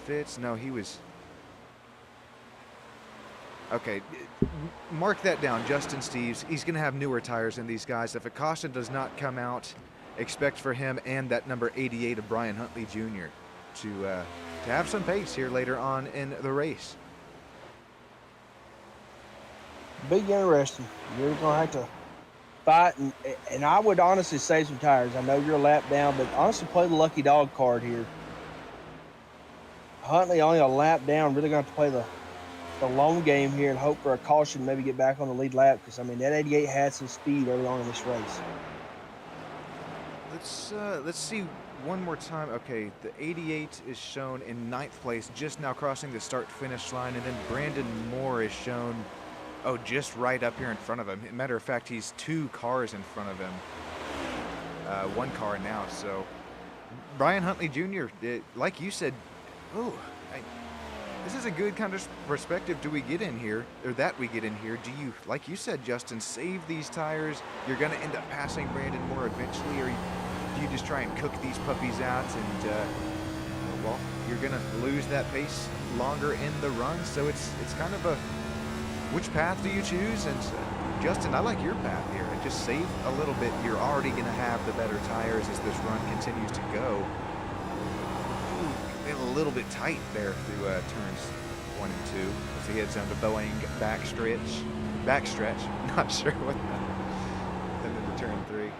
Fitz? No, he was... Okay, mark that down, Justin Steves. He's going to have newer tires than these guys. If a caution does not come out, expect for him and that number 88 of Brian Huntley Jr. to have some pace here later on in the race. Big interesting. You're going to have to fight, and I would honestly save some tires. I know you're a lap down, but honestly play the lucky dog card here. Huntley only a lap down, really going to have to play the long game here and hope for a caution, maybe get back on the lead lap, because I mean that 88 had some speed early on in this race. Let's see one more time. Okay, the 88 is shown in 9th place, just now crossing the start-finish line, and then Brandon Moore is shown, just right up here in front of him. Matter of fact, he's 2 cars in front of him. 1 car now. So Brian Huntley Jr., like you said, this is a good kind of perspective do we get in here, or that we get in here. Do you, like you said, Justin, save these tires? You're going to end up passing Brandon Moore eventually, or do you just try and cook these puppies out and, well, you're going to lose that pace longer in the run? So it's kind of a, which path do you choose? And Justin, I like your path here. Just save a little bit. You're already going to have the better tires as this run continues to go. A little bit tight there through turns 1 and 2 as he heads down to Boeing backstretch. Not sure what that. And then to turn 3.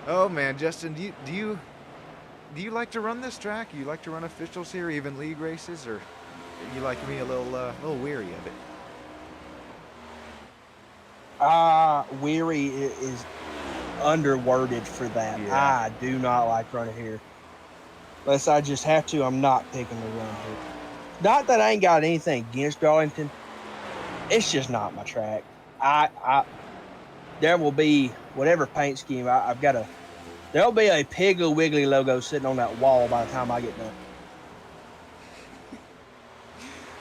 Oh man, Justin, do you like to run this track? You like to run officials here, even league races, or you like me a little weary of it? Weary is underworded for that. Yeah. I do not like running here. Unless I just have to, I'm not picking to run here. Not that I ain't got anything against Darlington. It's just not my track. There will be whatever paint scheme there'll be a Piggly Wiggly logo sitting on that wall by the time I get done.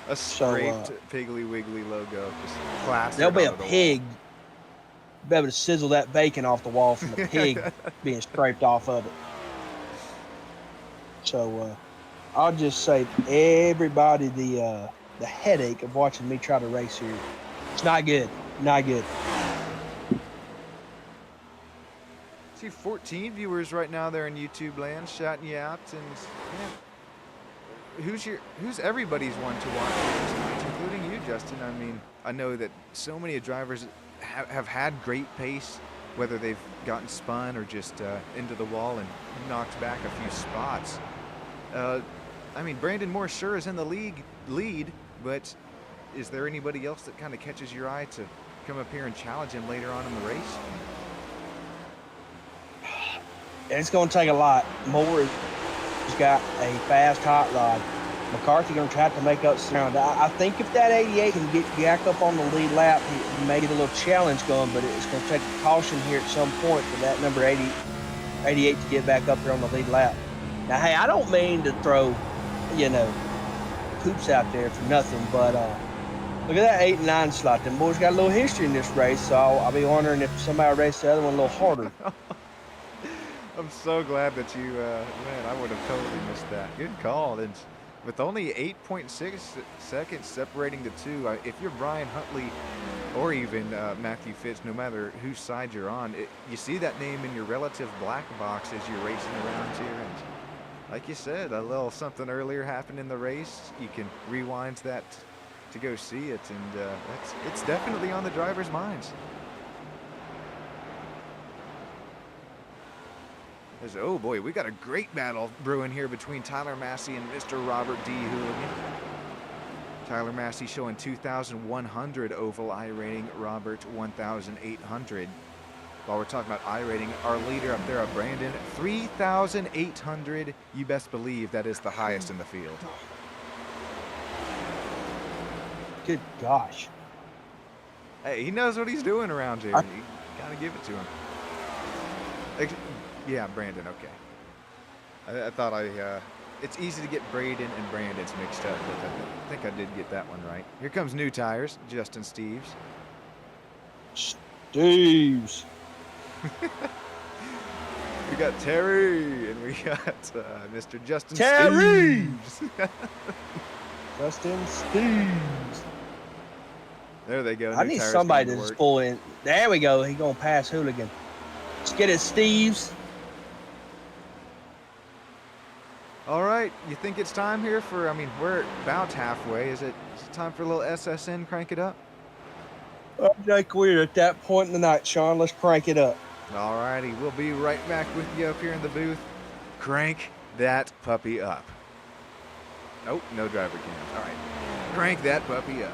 A scraped Piggly Wiggly logo, just classic. There'll be a pig. Be able to sizzle that bacon off the wall from the pig being scraped off of it. So I'll just save everybody the headache of watching me try to race here. It's not good. Not good. See 14 viewers right now there in YouTube land shouting you out, and who's everybody's one to watch, including you, Justin. I mean, I know that so many drivers have had great pace, whether they've gotten spun or just into the wall and knocked back a few spots. I mean, Brandon Moore sure is in the lead, but is there anybody else that kind of catches your eye to come up here and challenge him later on in the race? It's going to take a lot. Moore has got a fast hot rod. McCarthy going to try to make up ground. I think if that 88 can get back up on the lead lap, he may get a little challenge going, but it's going to take a caution here at some point for that number 88 to get back up there on the lead lap. Now, hey, I don't mean to throw, poops out there for nothing, but look at that 8 and 9 slot. Them boys got a little history in this race, so I'll be wondering if somebody raced the other one a little harder. I'm so glad that you, man, I would have totally missed that. Good call. And with only 8.6 seconds separating the two, if you're Brian Huntley or even Matthew Fitz, no matter whose side you're on, you see that name in your relative black box as you're racing around here. And like you said, a little something earlier happened in the race. You can rewind that to go see it, and it's definitely on the drivers' minds. Oh boy, we got a great battle brewing here between Tyler Massey and Mr. Robert D. Hooligan. Tyler Massey showing 2,100 oval I rating. Robert 1,800. While we're talking about I rating, our leader up there, Brandon, 3,800. You best believe that is the highest in the field. Good gosh. Hey, he knows what he's doing around here. You gotta give it to him. Yeah, Brandon. Okay. I thought it's easy to get Braden and Brandon's mixed up, but I think I did get that one right. Here comes new tires, Justin Steves. Steves. We got Terry, and we got Mr. Justin Terry! Steves. Justin Steves. There they go. I New need tires somebody going to work. just pull in. There we go. He gonna pass Hooligan. Let's get it, Steves. All right, you think it's time here for, I mean, we're about halfway. Is it time for a little SSN, crank it up? I think we're at that point in the night, Sean. Let's crank it up. All righty, we'll be right back with you up here in the booth. Crank that puppy up. Nope, no driver cams. All right, crank that puppy up.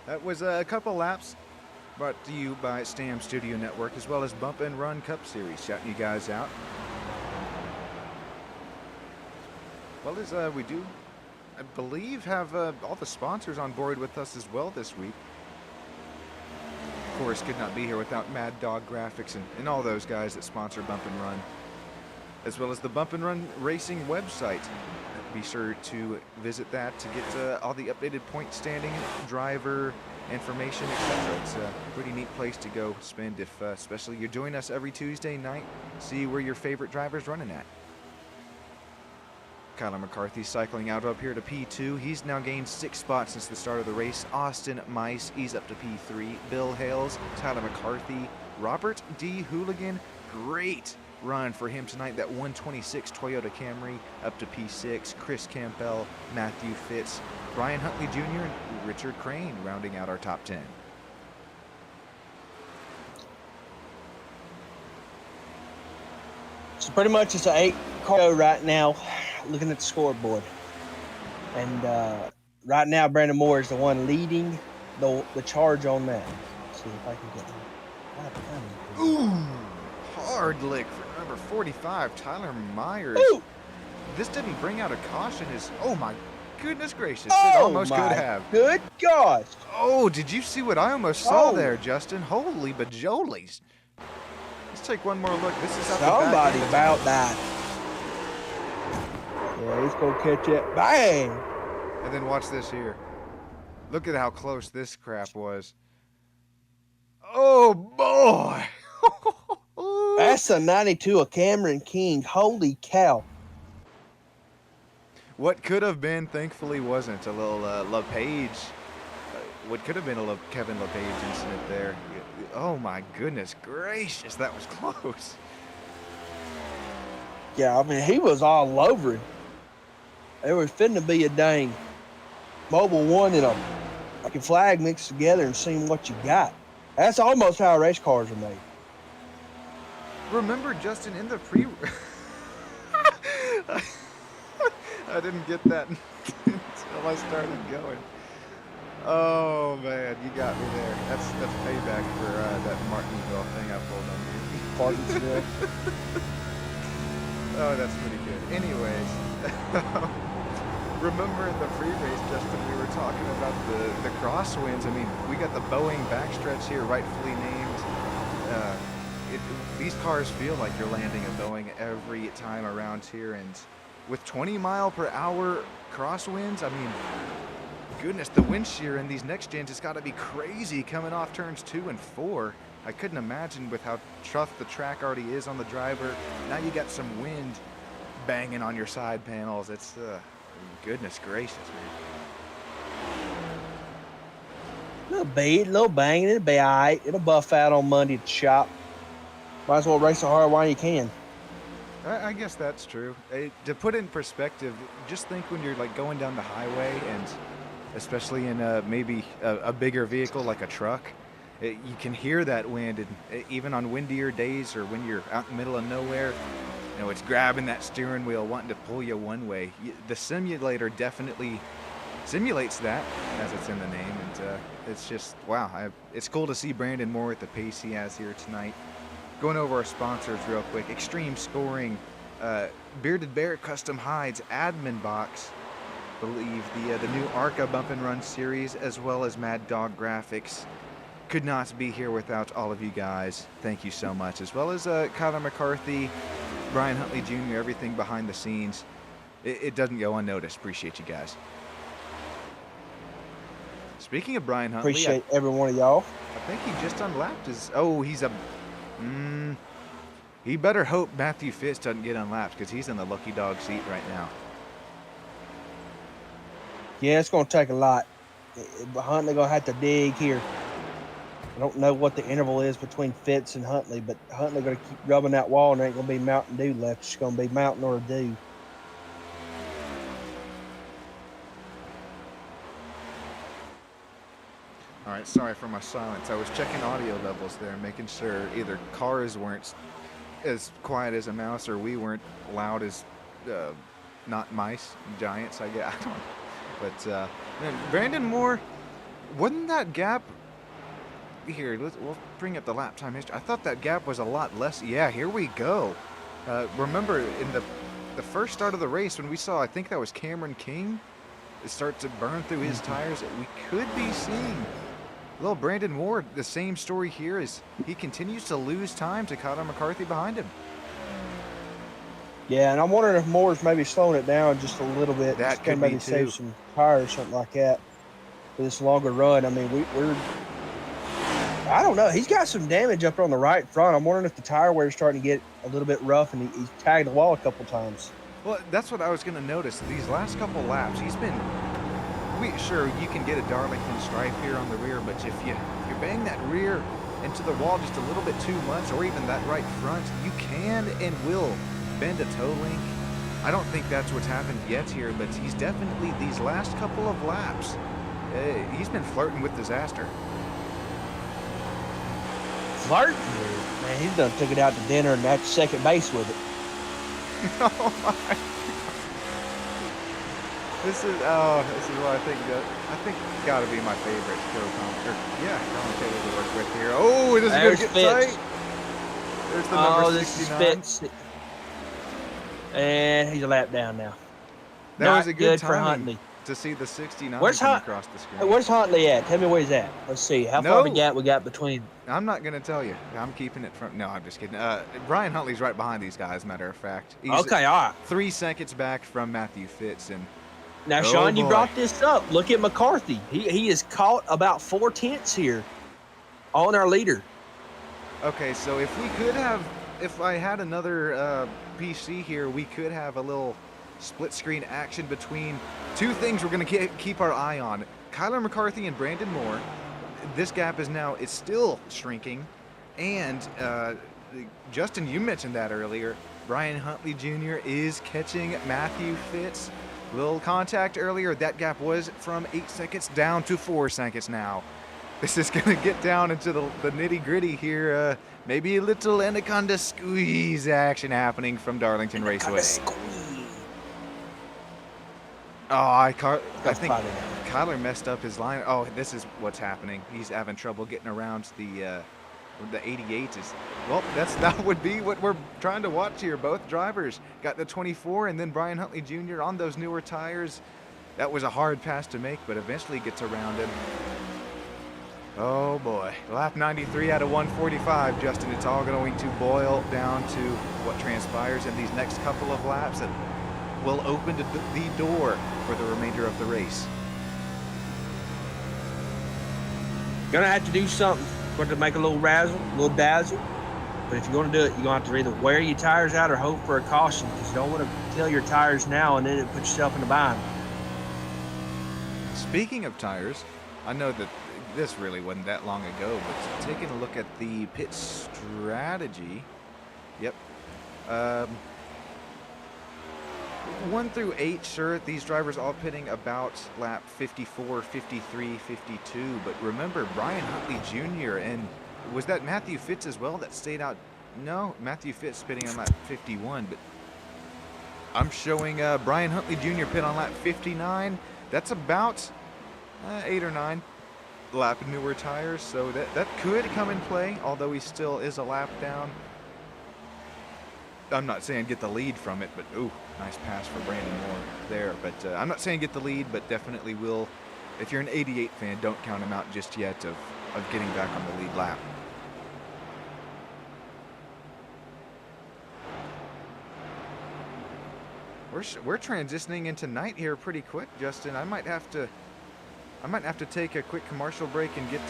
That was a couple laps brought to you by Stam Studio Network, as well as Bump and Run Cup Series. Shouting you guys out. Well, as we do, I believe, have all the sponsors on board with us as well this week. Of course, could not be here without Mad Dog Graphics and all those guys that sponsor Bump and Run, as well as the Bump and Run Racing website. Be sure to visit that to get all the updated point standing, driver information, etc. It's a pretty neat place to go spend if especially you're joining us every Tuesday night. See where your favorite driver's running at. Kyler McCarthy cycling out up here to P2. He's now gained 6 spots since the start of the race. Austin Mice, he's up to P3. Bill Hales, Tyler McCarthy, Robert D. Hooligan. Great run for him tonight. That 126 Toyota Camry up to P6. Chris Campbell, Matthew Fitz, Brian Huntley Jr., and Richard Crane rounding out our top 10. So pretty much it's an 8-car right now, looking at the scoreboard. And right now, Brandon Moore is the one leading the charge on that. Let's see if I can get him. Ooh, hard lick for number 45, Tyler Myers. Ooh. This didn't bring out a caution. Oh my goodness gracious, Oh, it almost could have. Good gosh. Oh, did you see what I almost saw there, Justin? Holy bajolies. Let's take one more look. This is up Somebody the back about that. Yeah, he's going to catch it. Bang. And then watch this here. Look at how close this crap was. Oh, boy. That's a 92 of Cameron King. Holy cow. What could have been, thankfully, wasn't. A little LePage. What could have been a Kevin LePage incident there. Oh, my goodness gracious. That was close. Yeah, I mean, he was all over it. There was finna be a dang Mobile 1 and a fucking flag mixed together and seeing what you got. That's almost how race cars are made. Remember, Justin, in the pre... I didn't get that until I started going. Oh, man, you got me there. That's payback for that Martinsville thing I pulled on you. Martinsville. Oh, that's pretty good. Anyways, remember in the pre-race, Justin, we were talking about the crosswinds. I mean, we got the Boeing backstretch here, rightfully named. These cars feel like you're landing a Boeing every time around here, and with 20-mile-per-hour crosswinds, I mean, goodness, the wind shear in these next gens has got to be crazy coming off turns 2 and 4. I couldn't imagine with how tough the track already is on the driver. Now you got some wind banging on your side panels. It's, goodness gracious, man. Little banging. It'll be all right. It'll buff out on Monday at the shop. Might as well race so hard while you can. I guess that's true. To put it in perspective, just think when you're like going down the highway, and especially in maybe a bigger vehicle like a truck, you can hear that wind, and even on windier days or when you're out in the middle of nowhere, you know, it's grabbing that steering wheel, wanting to pull you one way. The simulator definitely simulates that, as it's in the name, and it's just, wow. It's cool to see Brandon Moore at the pace he has here tonight. Going over our sponsors real quick. Extreme Scoring, Bearded Bear Custom Hides, Admin Box, believe the new ARCA Bump and Run series, as well as Mad Dog Graphics. Could not be here without all of you guys. Thank you so much. As well as Kyler McCarthy, Brian Huntley Jr., everything behind the scenes. It doesn't go unnoticed. Appreciate you guys. Speaking of Brian Huntley, Appreciate every one of y'all. I think he just unlapped his... Oh, he's a... he better hope Matthew Fitz doesn't get unlapped, because he's in the lucky dog seat right now. Yeah, it's going to take a lot. Huntley going to have to dig here. I don't know what the interval is between Fitz and Huntley, but Huntley going to keep rubbing that wall, and there ain't going to be Mountain Dew left. It's going to be Mountain or Dew. All right, sorry for my silence. I was checking audio levels there, making sure either cars weren't as quiet as a mouse or we weren't loud as not mice, giants, I guess. I don't know. But man, Brandon Moore, wasn't that gap here? We'll bring up the lap time history. I thought that gap was a lot less. Yeah, here we go. Remember in the first start of the race when we saw, I think that was Cameron King, start to burn through his tires, we could be seeing little Brandon Moore, the same story here, as he continues to lose time to Kyler McCarthy behind him. Yeah, and I'm wondering if Moore's maybe slowing it down just a little bit. That just could maybe be save too. some tires or something like that for this longer run. I mean, we're I don't know. He's got some damage up on the right front. I'm wondering if the tire wear is starting to get a little bit rough, and he's tagged the wall a couple times. Well, that's what I was going to notice. These last couple laps, he's been... Sure, you can get a Darlington stripe here on the rear, but if you bang that rear into the wall just a little bit too much, or even that right front, you can and will bend a toe link. I don't think that's what's happened yet here, but he's definitely, these last couple of laps, he's been flirting with disaster. Flirting? Man, he's done took it out to dinner and at second base with it. Oh my! This is what I think got to be my favorite commentator to work with here. Oh, it is going to get tight. There's the number 69. This is Fitz. And he's a lap down now. That was a good for timing Huntley to see the 69 Where's come across the screen. Where's Huntley at? Tell me where he's at. Let's see. How far of a gap we got between? I'm not going to tell you. I'm keeping it from... No, I'm just kidding. Brian Huntley's right behind these guys, matter of fact. He's okay, all right. 3 seconds back from Matthew Fitz, and Now, Oh, Sean, you boy. brought this up. Look at McCarthy. He is caught about 4/10 here on our leader. Okay, so if I had another PC here, we could have a little split screen action between two things we're going to keep our eye on. Kyler McCarthy and Brandon Moore. This gap it's still shrinking. And Justin, you mentioned that earlier. Brian Huntley Jr. is catching Matthew Fitz. Little contact earlier. That gap was from 8 seconds down to 4 seconds now. This is going to get down into the nitty-gritty here. Maybe a little anaconda squeeze action happening from Darlington Raceway. Oh, I think Kyler messed up his line. Oh, this is what's happening. He's having trouble getting around the 88. That would be what we're trying to watch here. Both drivers got the 24, and then Brian Huntley Jr. on those newer tires. That was a hard pass to make, but eventually gets around him. Oh boy, lap 93 out of 145, Justin. It's all going to boil down to what transpires in these next couple of laps that will open the door for the remainder of the race. Gonna have to do something. Going to make a little razzle, a little dazzle. But if you're going to do it, you're going to have to either wear your tires out or hope for a caution, because you don't want to kill your tires now and then it puts yourself in a bind. Speaking of tires, I know that this really wasn't that long ago, but taking a look at the pit strategy. Yep. 1 through 8, sure, these drivers all pitting about lap 54, 53, 52. But remember, Brian Huntley Jr. and was that Matthew Fitz as well that stayed out? No, Matthew Fitz pitting on lap 51. But I'm showing Brian Huntley Jr. pit on lap 59. That's about 8 or 9 lap newer tires, so that could come in play, although he still is a lap down. I'm not saying get the lead from it, but ooh, nice pass for Brandon Moore there. But I'm not saying get the lead, but definitely will. If you're an 88 fan, don't count him out just yet of getting back on the lead lap. We're transitioning into night here pretty quick, Justin. I might have to take a quick commercial break and get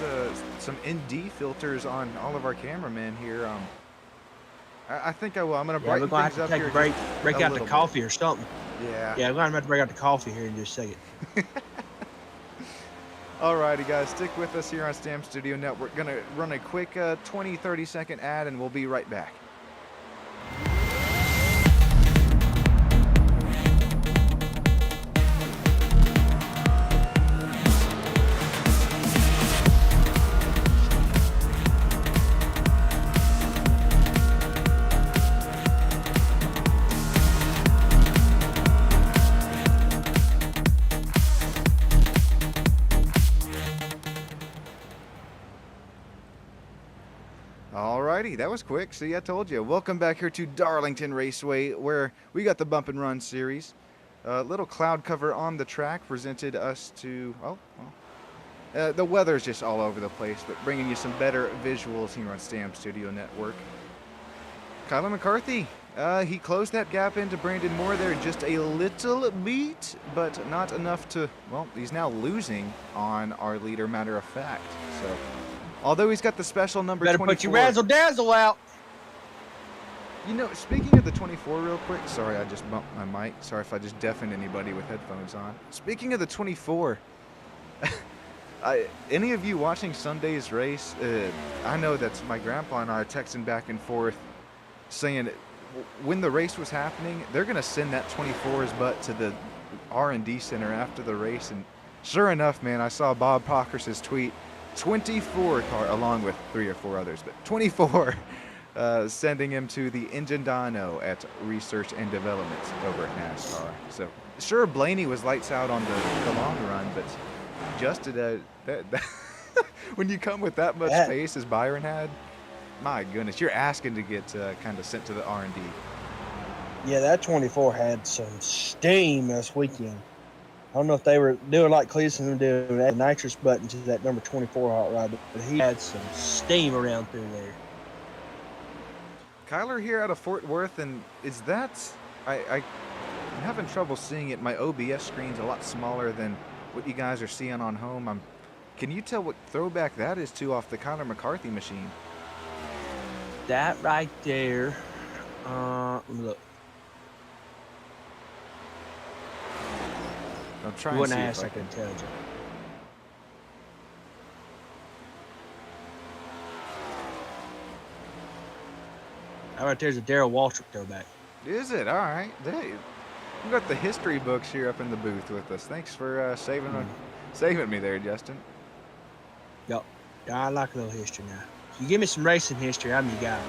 some ND filters on all of our cameramen here. I think I will. I'm going to brighten things up here. Break out the coffee or something. Yeah. Yeah, we're going to have to break out the coffee here in just a second. Alrighty, guys. Stick with us here on Stam Studio Network. Going to run a quick 20-30 second ad, and we'll be right back. Alrighty, that was quick. See, I told you. Welcome back here to Darlington Raceway, where we got the Bump and Run series. Little cloud cover on the track presented us to, the weather's just all over the place, but bringing you some better visuals here on Stam Studio Network. Kyler McCarthy, he closed that gap into Brandon Moore there just a little bit, but not enough to, well, he's now losing on our leader, matter of fact. So, although he's got the special number 24. Better put your razzle dazzle out. You know, speaking of the 24 real quick, sorry, I just bumped my mic. Sorry if I just deafened anybody with headphones on. Speaking of the 24, any of you watching Sunday's race, I know that's my grandpa and I are texting back and forth saying when the race was happening, they're going to send that 24's butt to the R&D center after the race. And sure enough, man, I saw Bob Pockers's tweet. 24 car, along with 3 or 4 others, but 24 sending him to the engine dyno at research and development over at NASCAR. So sure, Blaney was lights out on the long run, but just when you come with that much pace as Byron had, my goodness, you're asking to get kind of sent to the R&D. Yeah, that 24 had some steam this weekend. I don't know if they were doing like Cleveland doing that nitrous button to that number 24 hot rod, but he had some steam around through there. Kyler here out of Fort Worth, and is that having trouble seeing it. My OBS screen's a lot smaller than what you guys are seeing on home. Can you tell what throwback that is to off the Connor McCarthy machine? That right there. Let me look. I'm trying You to wouldn't see ask, if I could tell you. That right there's a Darrell Waltrip throwback. Is it? All right. Dave. We got the history books here up in the booth with us. Thanks for saving me there, Justin. Yep. I like a little history now. You give me some racing history, I'm your guy.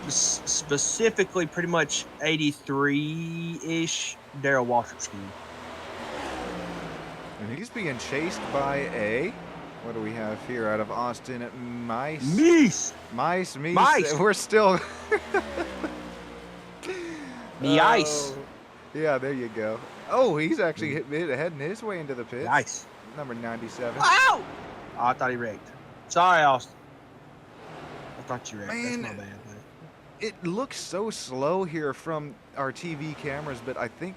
Specifically, pretty much 83-ish Darrell Waltrip ski. And he's being chased by a, what do we have here out of Austin? Meese. Mice. Mice. We're still. The ice. Yeah, there you go. Oh, he's actually heading his way into the pits. Nice. Number 97. Ow! Oh, I thought he wrecked. Sorry, Austin. I thought you wrecked. Man, That's my bad, buddy. It looks so slow here from our TV cameras, but I think,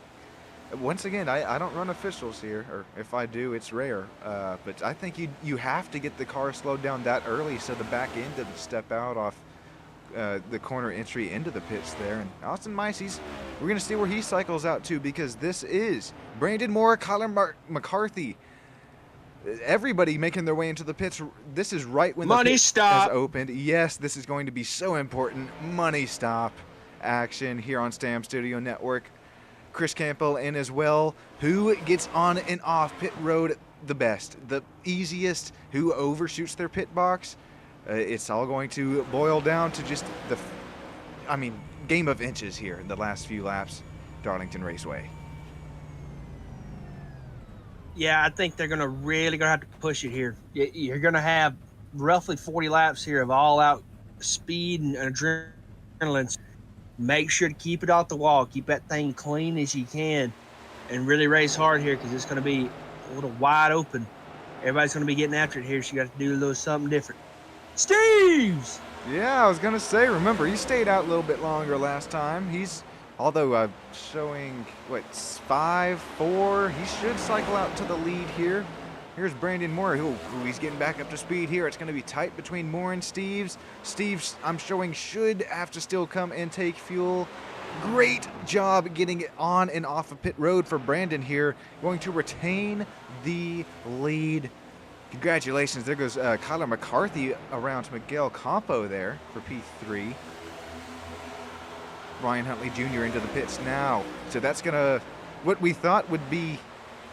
once again, I don't run officials here, or if I do, it's rare. But I think you have to get the car slowed down that early so the back end doesn't step out off the corner entry into the pits there. And Austin Mice, we're going to see where he cycles out to, because this is Brandon Moore, Kyler McCarthy. Everybody making their way into the pits. This is right when the pit has opened. Yes, this is going to be so important. Money stop action here on Stam Studio Network. Chris Campbell in as well. Who gets on and off pit road the best, the easiest, who overshoots their pit box? It's all going to boil down to just game of inches here in the last few laps, Darlington Raceway. Yeah, I think they're really gonna have to push it here. You're gonna have roughly 40 laps here of all-out speed and adrenaline. Make sure to keep it off the wall. Keep that thing clean as you can, and really race hard here, because it's gonna be a little wide open. Everybody's gonna be getting after it here, so you got to do a little something different. Steve's! Yeah, I was gonna say. Remember, he stayed out a little bit longer last time. Although showing, 5-4, he should cycle out to the lead here. Here's Brandon Moore, who he's getting back up to speed here. It's going to be tight between Moore and Steves. Steves, I'm showing, should have to still come and take fuel. Great job getting it on and off of pit road for Brandon here. Going to retain the lead. Congratulations. There goes Kyler McCarthy around Miguel Campo there for P3. Ryan Huntley Jr. into the pits now. So that's going to, what we thought would be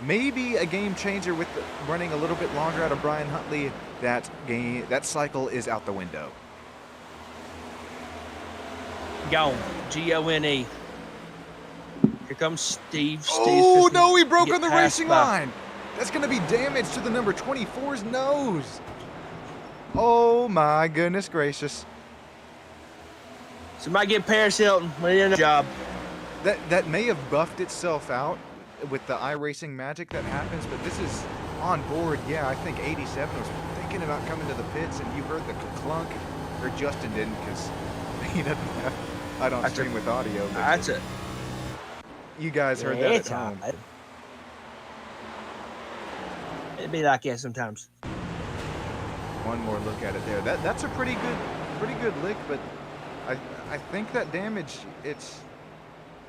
maybe a game changer with running a little bit longer out of Brian Huntley. That cycle is out the window. Gone. G-O-N-E. Here comes Steve. Oh, no, he broke on the racing line. That's going to be damage to the number 24's nose. Oh, my goodness gracious. Somebody get Paris Hilton. We did a job. That may have buffed itself out with the iRacing magic that happens, but this is on board. Yeah, I think 87 was thinking about coming to the pits, and you heard the clunk, or Justin didn't, because he doesn't have, I don't stream with audio. But That's it. You guys heard that at home. It'd be like that sometimes. One more look at it there. That's a pretty good lick, but I think that damage, it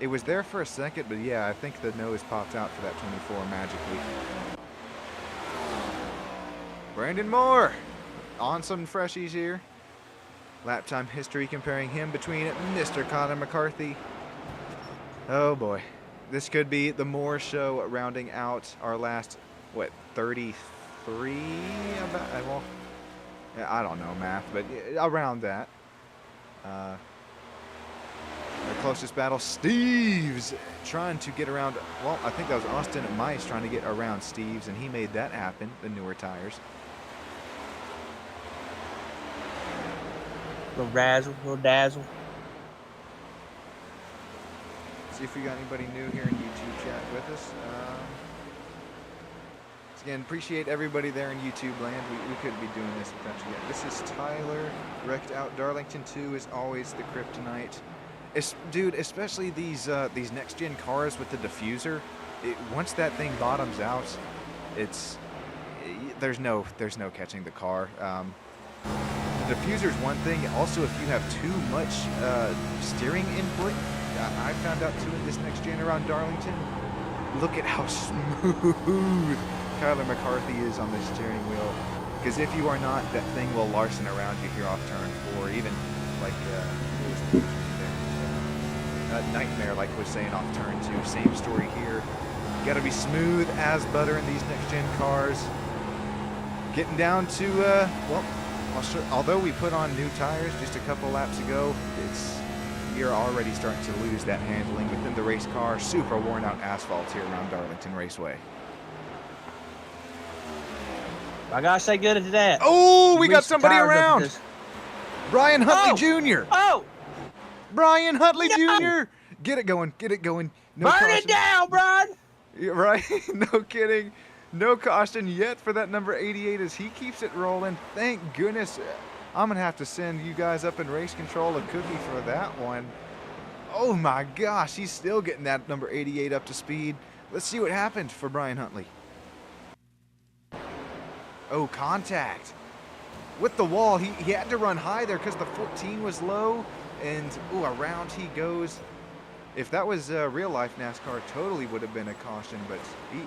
was there for a second, but yeah, I think the nose popped out for that 24 magically. Brandon Moore on some freshies here. Lap time history comparing him between Mr. Connor McCarthy. Oh boy, this could be the Moore show, rounding out our last, 33? Well, I don't know math, but around that. The closest battle, Steves trying to get around. Well, I think that was Austin Mice trying to get around Steves, and he made that happen, the newer tires. Little razzle, little dazzle. See if we got anybody new here in YouTube chat with us. Again, appreciate everybody there in YouTube land. We couldn't be doing this without you yet. This is Tyler, wrecked out. Darlington 2 is always the kryptonite. Dude, especially these next-gen cars with the diffuser. Once that thing bottoms out, there's no catching the car. The diffuser's one thing. Also, if you have too much steering input, I found out too in this next gen around Darlington. Look at how smooth Kyler McCarthy is on this steering wheel. Because if you are not, that thing will Larson around you here off turn 4. Even like who was the there? Nightmare, like was saying off turn 2. Same story here. Got to be smooth as butter in these next gen cars. Getting down to well. Although we put on new tires just a couple laps ago, you're already starting to lose that handling within the race car. Super worn out asphalt here around Darlington Raceway. I gotta say good at that. Oh, we got somebody around. Brian Huntley Jr. Oh! Brian Huntley Jr. Get it going. Get it going. No Burn caution. it down, Brian! Yeah, right? No kidding. No caution yet for that number 88 as he keeps it rolling. Thank goodness. I'm going to have to send you guys up in race control a cookie for that one. Oh my gosh, he's still getting that number 88 up to speed. Let's see what happened for Brian Huntley. Oh, contact. With the wall, he had to run high there because the 14 was low. And, ooh, around he goes. If that was real life NASCAR, totally would have been a caution, but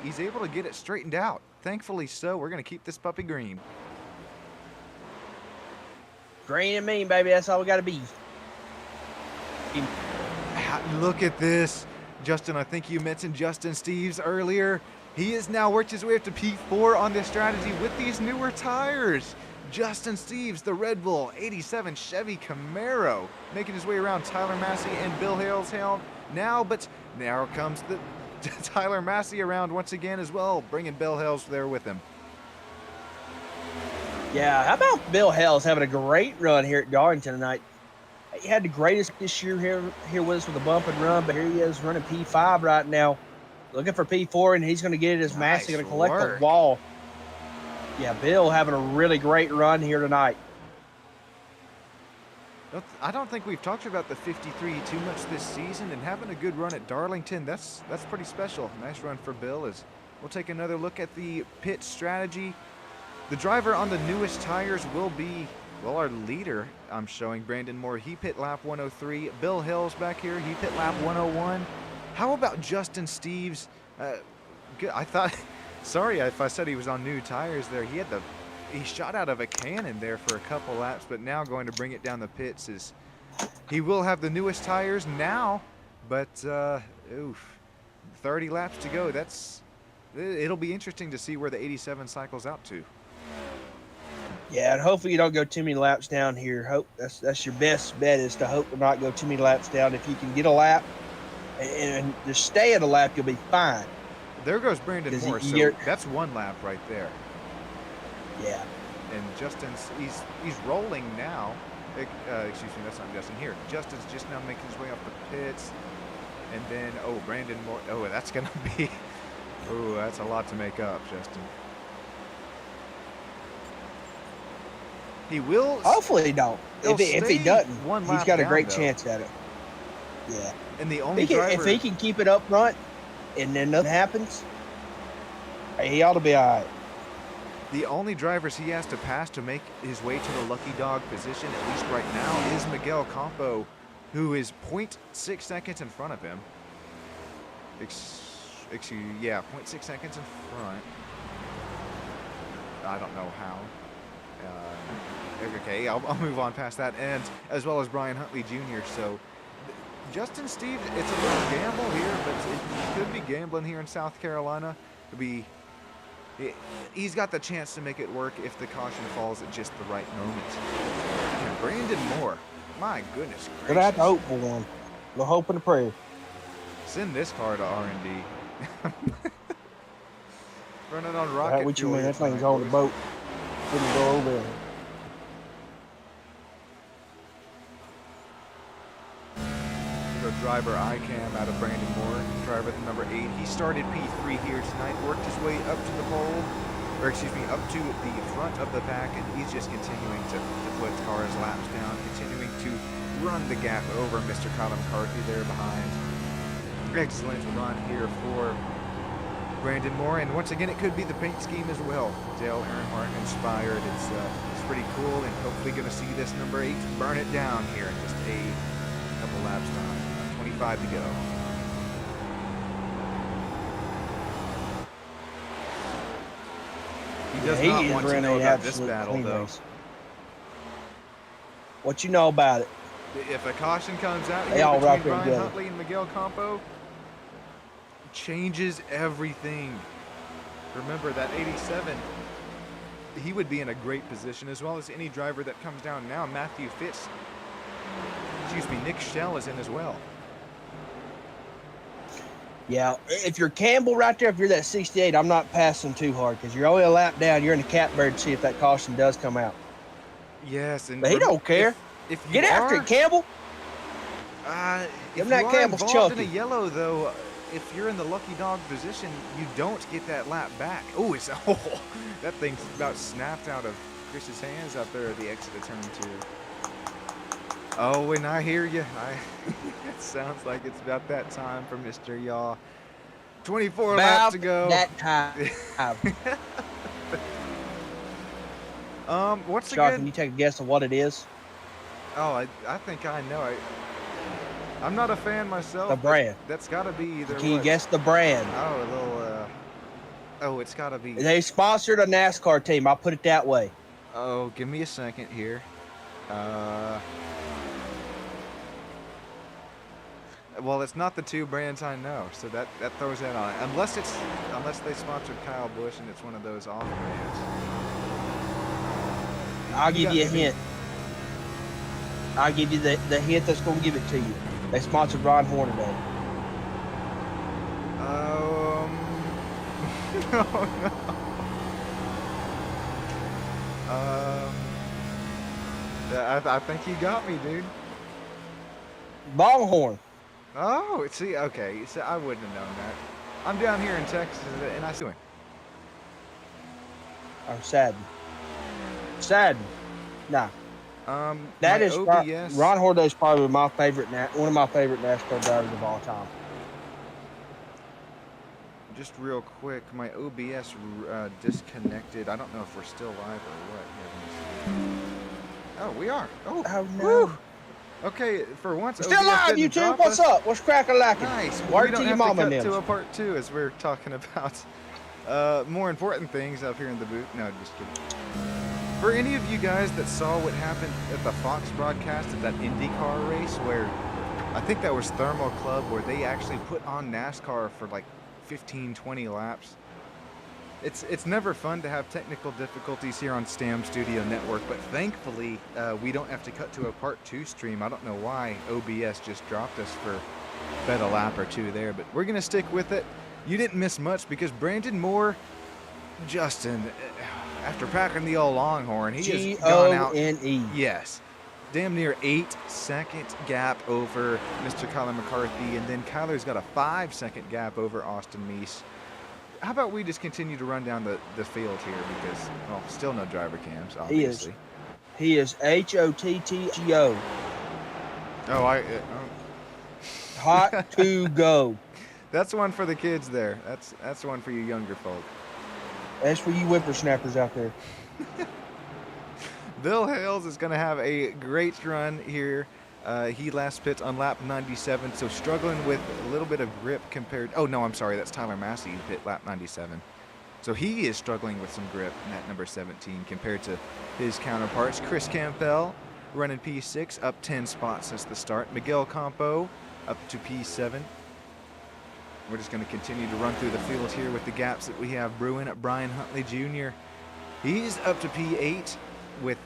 he's able to get it straightened out. Thankfully so. We're going to keep this puppy green. Green and mean, baby. That's all we got to be. Look at this. Justin, I think you mentioned Justin Steves earlier. He has now worked his way up to P4 on this strategy with these newer tires. Justin Steves, the Red Bull 87 Chevy Camaro, making his way around Tyler Massey and Bill Hale's now, but now comes the Tyler Massey around once again as well, bringing Bill Hales there with him. Yeah, how about Bill Hales having a great run here at Darlington tonight? He had the greatest this year here with us with a bump and run, but here he is running P5 right now, looking for P4, and he's going to get it as Massey going to collect the wall. Yeah, Bill having a really great run here tonight. I don't think we've talked about the 53 too much this season, and having a good run at Darlington, that's pretty special. Nice run for Bill. As we'll take another look at the pit strategy. The driver on the newest tires will be, well, our leader, I'm showing, Brandon Moore. He pit lap 103. Bill Hill's back here. He pit lap 101. How about Justin Steves? I thought... Sorry if I said he was on new tires there. He shot out of a cannon there for a couple laps, but now going to bring it down the pits is he will have the newest tires now, but 30 laps to go. It'll be interesting to see where the 87 cycles out to. Yeah, and hopefully you don't go too many laps down here. Hope that's your best bet, is to hope to not go too many laps down. If you can get a lap and just stay at a lap, you'll be fine. There goes Brandon Moore. So that's one lap right there. Yeah. And Justin's he's rolling now. Excuse me, that's not Justin here. Justin's just now making his way off the pits. And then Brandon Moore. Oh, that's gonna be that's a lot to make up, Justin. He will. Hopefully he don't. If he doesn't, he's got a great chance at it. Yeah. And the only if he can keep it up front and then nothing happens, he ought to be all right. The only drivers he has to pass to make his way to the lucky dog position, at least right now, is Miguel Campo, who is 0.6 seconds in front of him. 0.6 seconds in front. I don't know how. Okay, I'll move on past that, and as well as Brian Huntley Jr. So Justin Steves, it's a little gamble here, but it could be gambling here in South Carolina. He's got the chance to make it work if the caution falls at just the right moment. And Brandon Moore, my goodness gracious. Gonna have to hope for one. We'll hope and pray. Send this car to R&D. Running on rocket fuel. What you mean? That thing's on the boat. Couldn't go over there. Driver ICAM out of Brandon Moore, driver number 8. He started P3 here tonight, worked his way up to the pole, up to the front of the pack, and he's just continuing to put cars laps down, continuing to run the gap over Mr. Colin McCarthy there behind. Excellent run here for Brandon Moore, and once again, it could be the paint scheme as well. Dale Earnhardt inspired. It's pretty cool, and hopefully going to see this number 8 burn it down here in just a couple laps time. 25 to go. He does not want to know about this battle, though. What you know about it? If a caution comes out They here all rock between there Brian together. Huntley and Miguel Campo, changes everything. Remember that 87, he would be in a great position, as well as any driver that comes down now. Matthew Fitz, Nick Schell is in as well. Yeah, if you're Campbell right there, if you're that 68, I'm not passing too hard because you're only a lap down. You're in the catbird to see if that caution does come out. Yes, and But he don't care. If you Get after it, Campbell. If that you are Campbell's involved in chunky. a yellow, though, if you're in the lucky dog position, you don't get that lap back. Oh, that thing about snapped out of Chris's hands out there at the exit of turn 2. Oh, and I hear you. It sounds like it's about that time for Mr. Yaw. 24 laps to go. That time. What's the Sean, good? can you take a guess of what it is? Oh, I think I know. I'm not a fan myself. The brand. That's got to be either. Can you guess the brand? Oh, a little. Oh, it's got to be. They sponsored a NASCAR team. I'll put it that way. Oh, give me a second here. Well, it's not the two brands I know, so that throws that on it. Unless they sponsored Kyle Busch and it's one of those off brands. I'll give you a hint. I'll give you the hint that's going to give it to you. They sponsored Ron Hornaday. No. I think you got me, dude. Longhorn. Oh, see, okay, so I wouldn't have known that. I'm down here in Texas, and I see it. I'm saddened. Saddened. Nah. That is OBS. Ron Hornaday is probably one of my favorite NASCAR drivers of all time. Just real quick, my OBS disconnected. I don't know if we're still live or what. Oh, we are. Oh no. Woo. Okay, for once, We're still OBS live, didn't YouTube. drop What's us. up? What's cracking lacking? Nice. Word We don't to your have mama to cut names. to a part 2 as we're talking about more important things up here in the booth. No, just kidding. For any of you guys that saw what happened at the Fox broadcast at that IndyCar race, where I think that was Thermal Club, where they actually put on NASCAR for like 15, 20 laps. It's never fun to have technical difficulties here on Stam Studio Network, but thankfully we don't have to cut to a part 2 stream. I don't know why OBS just dropped us for bet a lap or 2 there, but we're gonna stick with it. You didn't miss much because Brandon Moore, Justin, after packing the old Longhorn, he has gone out. G-O-N-E. Yes. Damn near 8-second gap over Mr. Colin McCarthy, and then Kyler's got a 5-second gap over Austin Meese. How about we just continue to run down the field here because, well, still no driver cams, obviously. He is H-O-T-T-G-O. Oh, Hot to go. That's one for the kids there. That's one for you younger folk. That's for you whippersnappers out there. Bill Hales is going to have a great run here. He last pit on lap 97, so struggling with a little bit of grip compared. Oh, no, I'm sorry. That's Tyler Massey who pit lap 97. So he is struggling with some grip in that number 17 compared to his counterparts. Chris Campbell running P6, up 10 spots since the start. Miguel Campo up to P7. We're just going to continue to run through the field here with the gaps that we have brewing. At Brian Huntley Jr. He's up to P8 with,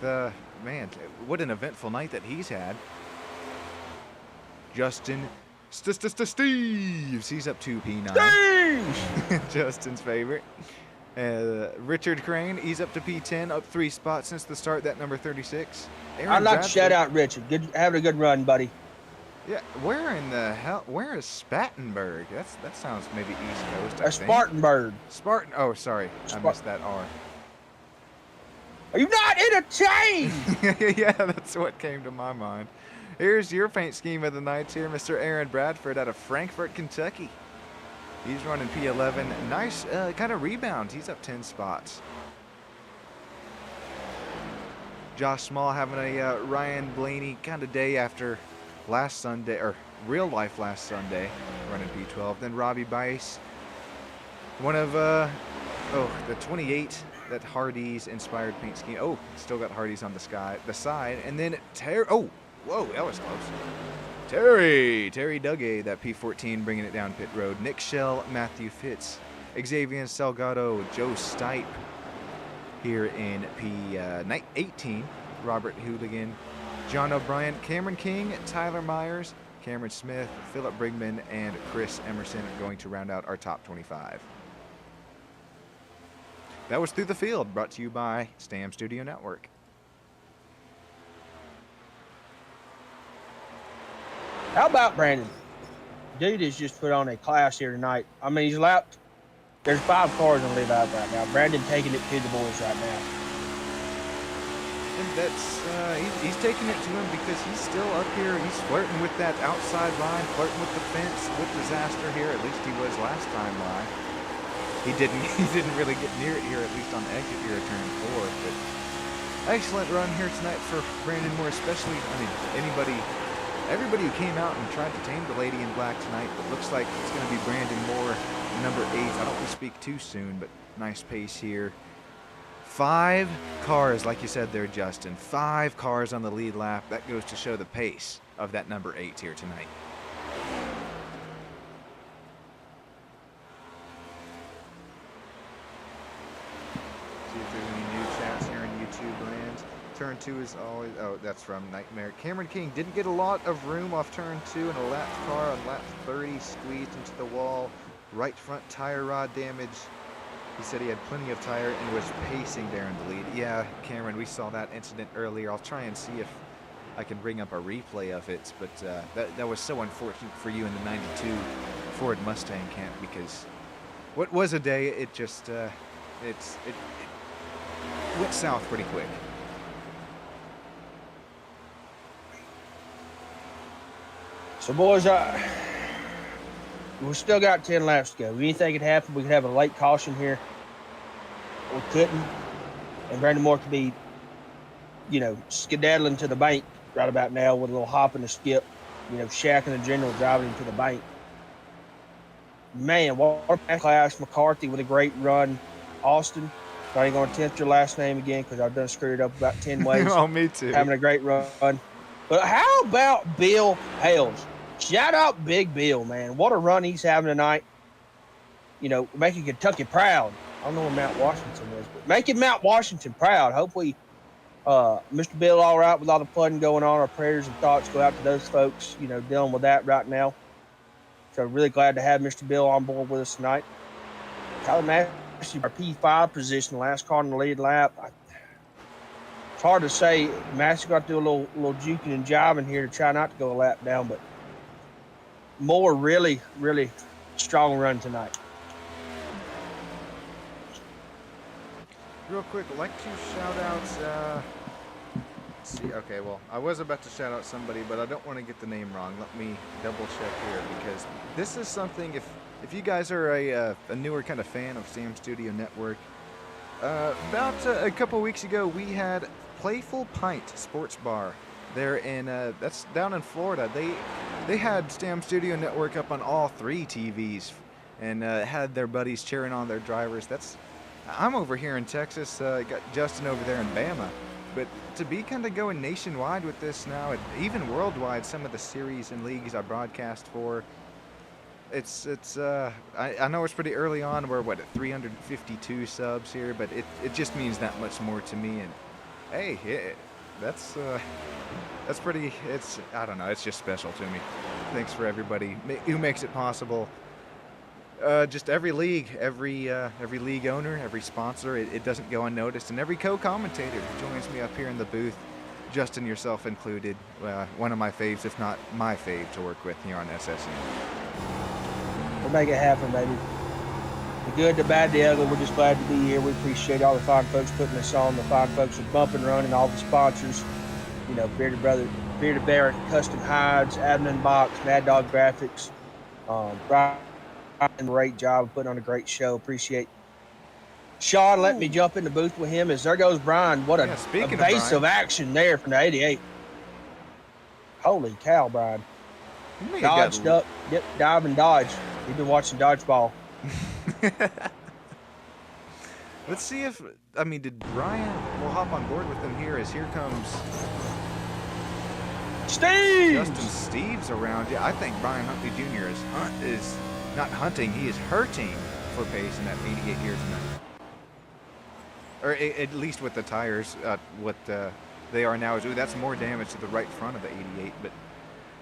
man, what an eventful night that he's had. Justin Steves, he's up to P9. Justin's favorite. Richard Crane, he's up to P10, up 3 spots since the start, that number 36. I'd like to shout out Richard. Having a good run, buddy. Yeah, where in the hell? Where is Spartanburg? That sounds maybe East Coast. I think. Spartanburg. Spartan. Oh, sorry, I missed that R. Are you not entertained? Yeah, that's what came to my mind. Here's your paint scheme of the night here, Mr. Aaron Bradford out of Frankfort, Kentucky. He's running P11. Nice kind of rebound. He's up 10 spots. Josh Small having a Ryan Blaney kind of day after last Sunday, or real life last Sunday, running P12. Then Robbie Bice, one of the 28 that Hardy's inspired paint scheme. Oh, still got Hardy's on the side. And then whoa, that was close. Terry Dugay, that P14, bringing it down pit road. Nick Shell, Matthew Fitz, Xavier Salgado, Joe Stipe here in P18. Robert Hooligan, John O'Brien, Cameron King, Tyler Myers, Cameron Smith, Philip Brigman, and Chris Emerson going to round out our top 25. That was Through the Field, brought to you by Stam Studio Network. How about Brandon? Dude has just put on a class here tonight. I mean, he's lapped. There's 5 cars on the lead lap right now. Brandon taking it to the boys right now. And that's he's taking it to him because he's still up here. He's flirting with that outside line, flirting with the fence, with disaster here. At least he was last time live. He didn't really get near it here, at least on the exit here at turn 4. But excellent run here tonight for Brandon Moore, especially, I mean, everybody who came out and tried to tame the Lady in Black tonight. But looks like it's going to be Brandon Moore, number 8. I don't want to speak too soon, but nice pace here. 5 cars, like you said there, Justin. 5 cars on the lead lap. That goes to show the pace of that number 8 here tonight. See if there's any new chats here in YouTube land. Turn 2 is always, oh, that's from Nightmare. Cameron King didn't get a lot of room off turn 2, and a lapped car on lap 30 squeezed into the wall. Right front tire rod damage. He said he had plenty of tire and was pacing there in the lead. Yeah, Cameron, we saw that incident earlier. I'll try and see if I can bring up a replay of it, but that was so unfortunate for you in the 92 Ford Mustang camp, because what was a day, it just, it went south pretty quick. So, boys, we still got 10 laps to go. Anything could happen. We could have a late caution here. We couldn't. And Brandon Moore could be, skedaddling to the bank right about now with a little hop and a skip. Shaq and the general driving him to the bank. Man, what a class. McCarthy with a great run. Austin, I ain't going to attempt your last name again because I've done screwed it up about 10 ways. Oh, me too. Having a great run. But how about Bill Hales? Shout out Big Bill, man. What a run he's having tonight. Making Kentucky proud. I don't know where Mount Washington is, but making Mount Washington proud. Hopefully, Mr. Bill all right with all the flooding going on. Our prayers and thoughts go out to those folks, dealing with that right now. So really glad to have Mr. Bill on board with us tonight. Tyler Massey, our P5 position, last car in the lead lap. It's hard to say. Massey got to do a little juking and jiving here to try not to go a lap down, but Moore really, really strong run tonight. Real quick, I'd like to shout out, let's see, okay, well, I was about to shout out somebody, but I don't want to get the name wrong. Let me double check here, because this is something, if you guys are a newer kind of fan of Sam Studio Network, about a couple weeks ago, we had Playful Pint Sports Bar there in, that's down in Florida. They had Stam Studio Network up on all 3 TVs and had their buddies cheering on their drivers. I'm over here in Texas, got Justin over there in Bama. But to be kind of going nationwide with this now, and even worldwide, some of the series and leagues I broadcast for, I know it's pretty early on. We're at 352 subs here, but it just means that much more to me. And hey, that's pretty. I don't know. It's just special to me. Thanks for everybody who makes it possible. Just every league, every league owner, every sponsor, it doesn't go unnoticed, and every co-commentator who joins me up here in the booth, Justin, yourself included, one of my faves, if not my fave, to work with here on SSN. We'll make it happen, baby. The good, the bad, the ugly, we're just glad to be here. We appreciate all the fine folks putting us on, the fine folks with Bump and Run, and all the sponsors. Bearded Bearded Bear Custom Hides, Admin Box, Mad Dog Graphics. Brian, great job putting on a great show. Appreciate Sean let me jump in the booth with him as there goes Brian. What a speaking base of of action there from the 88. Holy cow, Brian. Dodged up, dive and dodge. You've been watching dodgeball. Let's see if, did Brian, we'll hop on board with him here as here comes Steve! Justin Steves around. Yeah, I think Brian Huntley Jr. is not hunting, he is hurting for pace in that 88 here tonight. Or at least with the tires, what they are now. That's more damage to the right front of the 88, but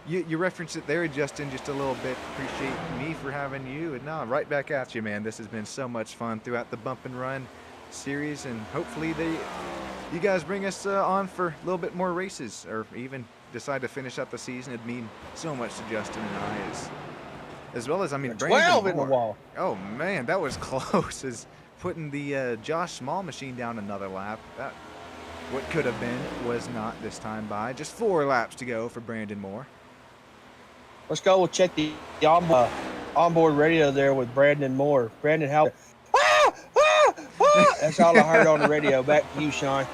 you referenced it there, Justin, just a little bit. Appreciate me for having you. And no, right back at you, man. This has been so much fun throughout the Bump and Run series, and hopefully you guys bring us on for a little bit more races, or even decide to finish up the season. It'd mean so much to Justin and I, as well as, Brandon 12 in the wall. Oh, man, that was close. As putting the Josh Small machine down another lap. That, what could have been was not this time by. Just 4 laps to go for Brandon Moore. Let's go. We'll check the onboard radio there with Brandon Moore. Brandon, how? Ah, ah, ah. That's all I heard on the radio. Back to you, Sean.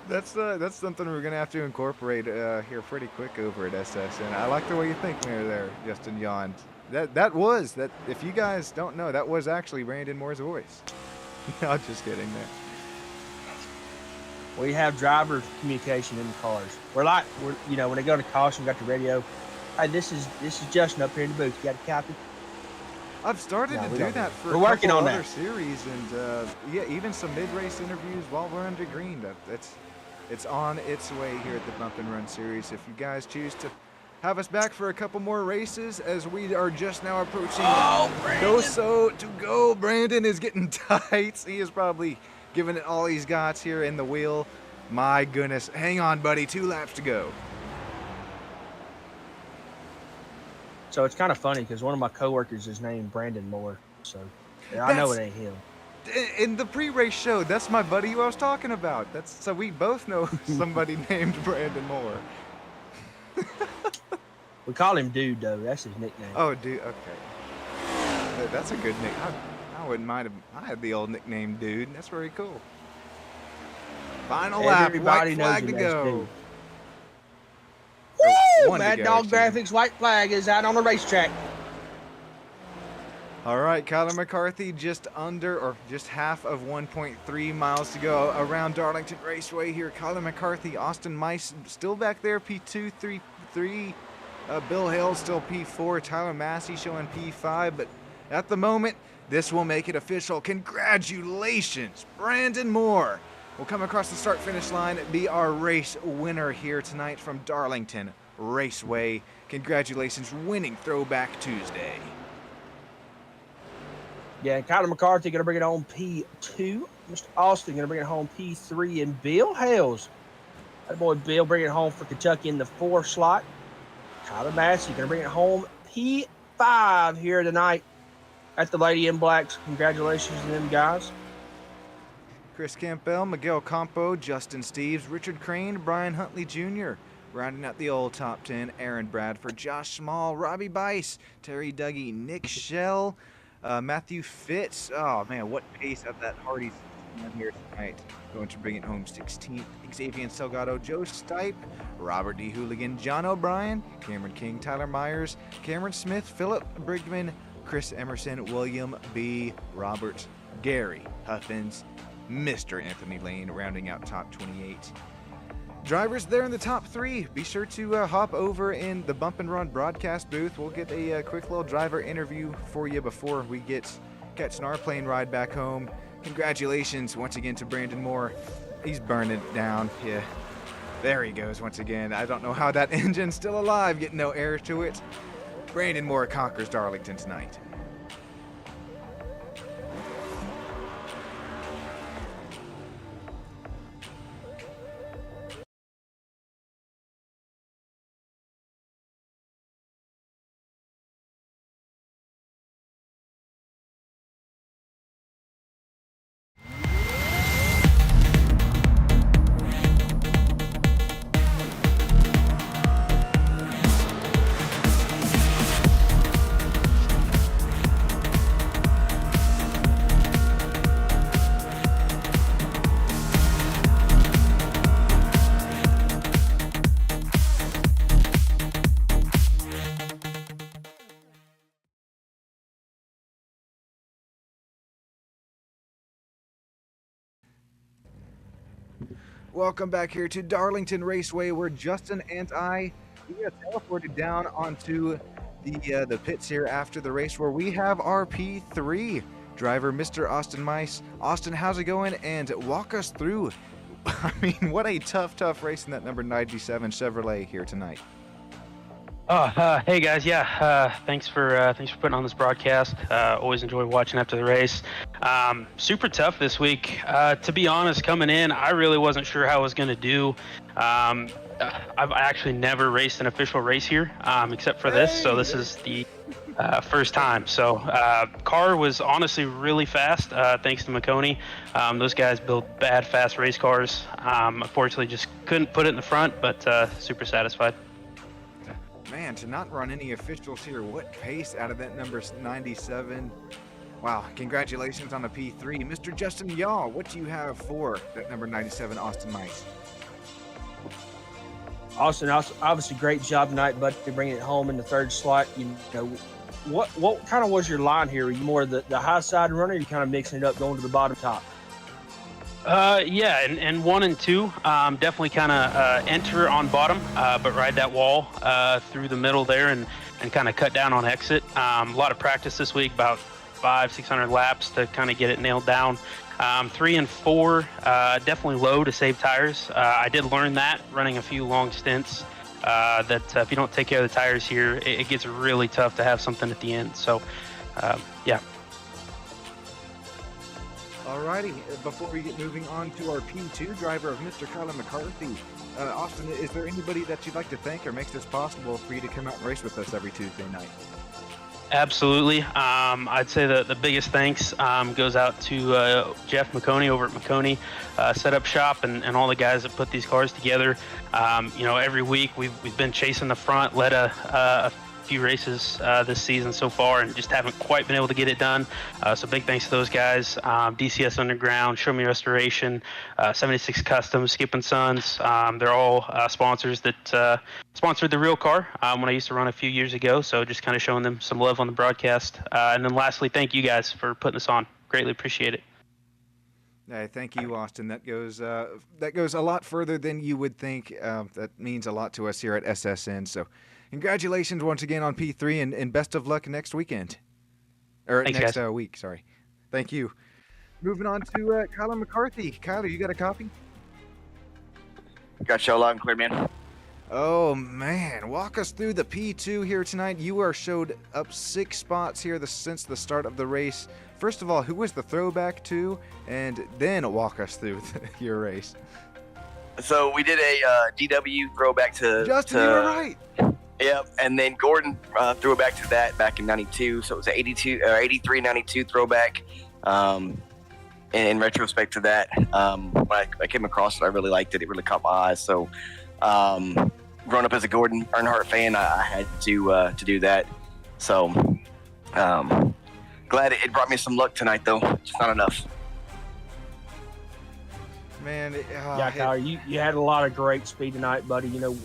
That's something we're gonna have to incorporate here pretty quick over at SSN. I like the way you think there, Justin yawned. That if you guys don't know, that was actually Brandon Moore's voice. No, just kidding there. We have driver communication in the cars. We're when they go to caution, we got the radio. Hey, this is Justin up here in the booth. You got a copy? I've started to do that for we're working on other that series, and yeah, even some mid-race interviews while we're under green. It's on its way here at the Bump and Run series. If you guys choose to have us back for a couple more races, as we are just now approaching Doso to go. Brandon is getting tight. He is probably giving it all he's got here in the wheel. My goodness. Hang on, buddy. 2 laps to go. So it's kind of funny because one of my coworkers is named Brandon Moore. So I know it ain't him. In the pre-race show, that's my buddy who I was talking about. So we both know somebody named Brandon Moore. We call him Dude, though. That's his nickname. Oh, Dude. Okay. That's a good nickname. I wouldn't mind if I had the old nickname Dude. That's very cool. Final lap. White flag to go. Woo! Mad Dog Graphics white flag is out on the racetrack. All right, Kyler McCarthy just under, or just half of 1.3 miles to go around Darlington Raceway here. Kyler McCarthy, Austin Mice still back there, P2, 3. Bill Hale still P4. Tyler Massey showing P5, but at the moment, this will make it official. Congratulations, Brandon Moore will come across the start-finish line and be our race winner here tonight from Darlington Raceway. Congratulations, winning Throwback Tuesday. Yeah, Kyler McCarthy going to bring it home P2. Mr. Austin going to bring it home P3. And Bill Hales, that boy Bill, bringing it home for Kentucky in the 4 slot. Tyler Massey going to bring it home P5 here tonight at the Lady in Blacks. Congratulations to them guys. Chris Campbell, Miguel Campo, Justin Steves, Richard Crane, Brian Huntley Jr. Rounding out the old top 10, Aaron Bradford, Josh Small, Robbie Bice, Terry Dougie, Nick Shell, Matthew Fitz. Oh, man, what pace of that Hardy's here tonight. Going to bring it home 16th. Xavier Salgado, Joe Stipe, Robert D. Hooligan, John O'Brien, Cameron King, Tyler Myers, Cameron Smith, Philip Brigman, Chris Emerson, William B. Roberts, Gary Huffins, Mr. Anthony Lane, rounding out top 28. Drivers there in the top 3. Be sure to hop over in the Bump and Run broadcast booth. We'll get a quick little driver interview for you before we get catching our plane ride back home. Congratulations once again to Brandon Moore. He's burning it down. Yeah, there he goes once again. I don't know how that engine's still alive, getting no air to it. Brandon Moore conquers Darlington tonight. Welcome back here to Darlington Raceway, where Justin and I we got teleported down onto the pits here after the race, where we have our P3 driver, Mr. Austin Mice. Austin, how's it going? And walk us through. I mean, what a tough race in that number 97 Chevrolet here tonight. Hey guys, thanks for putting on this broadcast. Always enjoy watching after the race. Super tough this week. To be honest, coming in, I really wasn't sure how I was going to do. I've actually never raced an official race here, except for this. So this is the first time. So car was honestly really fast, thanks to McConey. Those guys build fast race cars. Unfortunately, just couldn't put it in the front, but super satisfied. Man, to not run any officials here, what pace out of that number 97. Wow, congratulations on a P3. Mr. Justin Yaw, what do you have for that number 97 Austin Mice? Austin, obviously great job tonight, bud, to bring it home in the third slot. You know, what kind of was your line here? Were you more the high side runner, or you kind of mixing it up, going to the bottom top? And 1 and 2, definitely kind of enter on bottom, but ride that wall through the middle there and kind of cut down on exit. A lot of practice this week, about 500-600 laps to kind of get it nailed down. 3 and 4, definitely low to save tires. I did learn that running a few long stints, that if you don't take care of the tires here, it gets really tough to have something at the end. So, yeah. Alrighty, before we get moving on to our P2 driver of Mr. Colin McCarthy, Austin, is there anybody that you'd like to thank or makes this possible for you to come out and race with us every Tuesday night? Absolutely. I'd say the biggest thanks goes out to Jeff McConey over at McConey Setup Shop and all the guys that put these cars together. Every week we've been chasing the front, led a few races this season so far, and just haven't quite been able to get it done. So big thanks to those guys. DCS Underground, Show Me Restoration, 76 Customs, Skip and Sons. They're all sponsors that sponsored the real car when I used to run a few years ago. So just kind of showing them some love on the broadcast. And then lastly, thank you guys for putting this on. Greatly appreciate it. Hey, thank you, Austin. That goes a lot further than you would think. That means a lot to us here at SSN. So congratulations once again on P3, and best of luck next weekend. Or thanks, next guys. week, sorry. Thank you. Moving on to Kyler McCarthy. Kyler, you got a copy? Got you all loud and clear, man. Oh, man. Walk us through the P2 here tonight. You are showed up 6 spots here since the start of the race. First of all, who was the throwback to? And then walk us through your race. So we did a DW throwback to... Justin, you were right. Yep, and then Gordon threw it back to that back in 92. So it was an 83-92 throwback. In retrospect to that, when I came across it, I really liked it. It really caught my eyes. So growing up as a Gordon Earnhardt fan, I had to do that. So glad it brought me some luck tonight, though. Just not enough. Man, Kyle, you had a lot of great speed tonight, buddy. You know,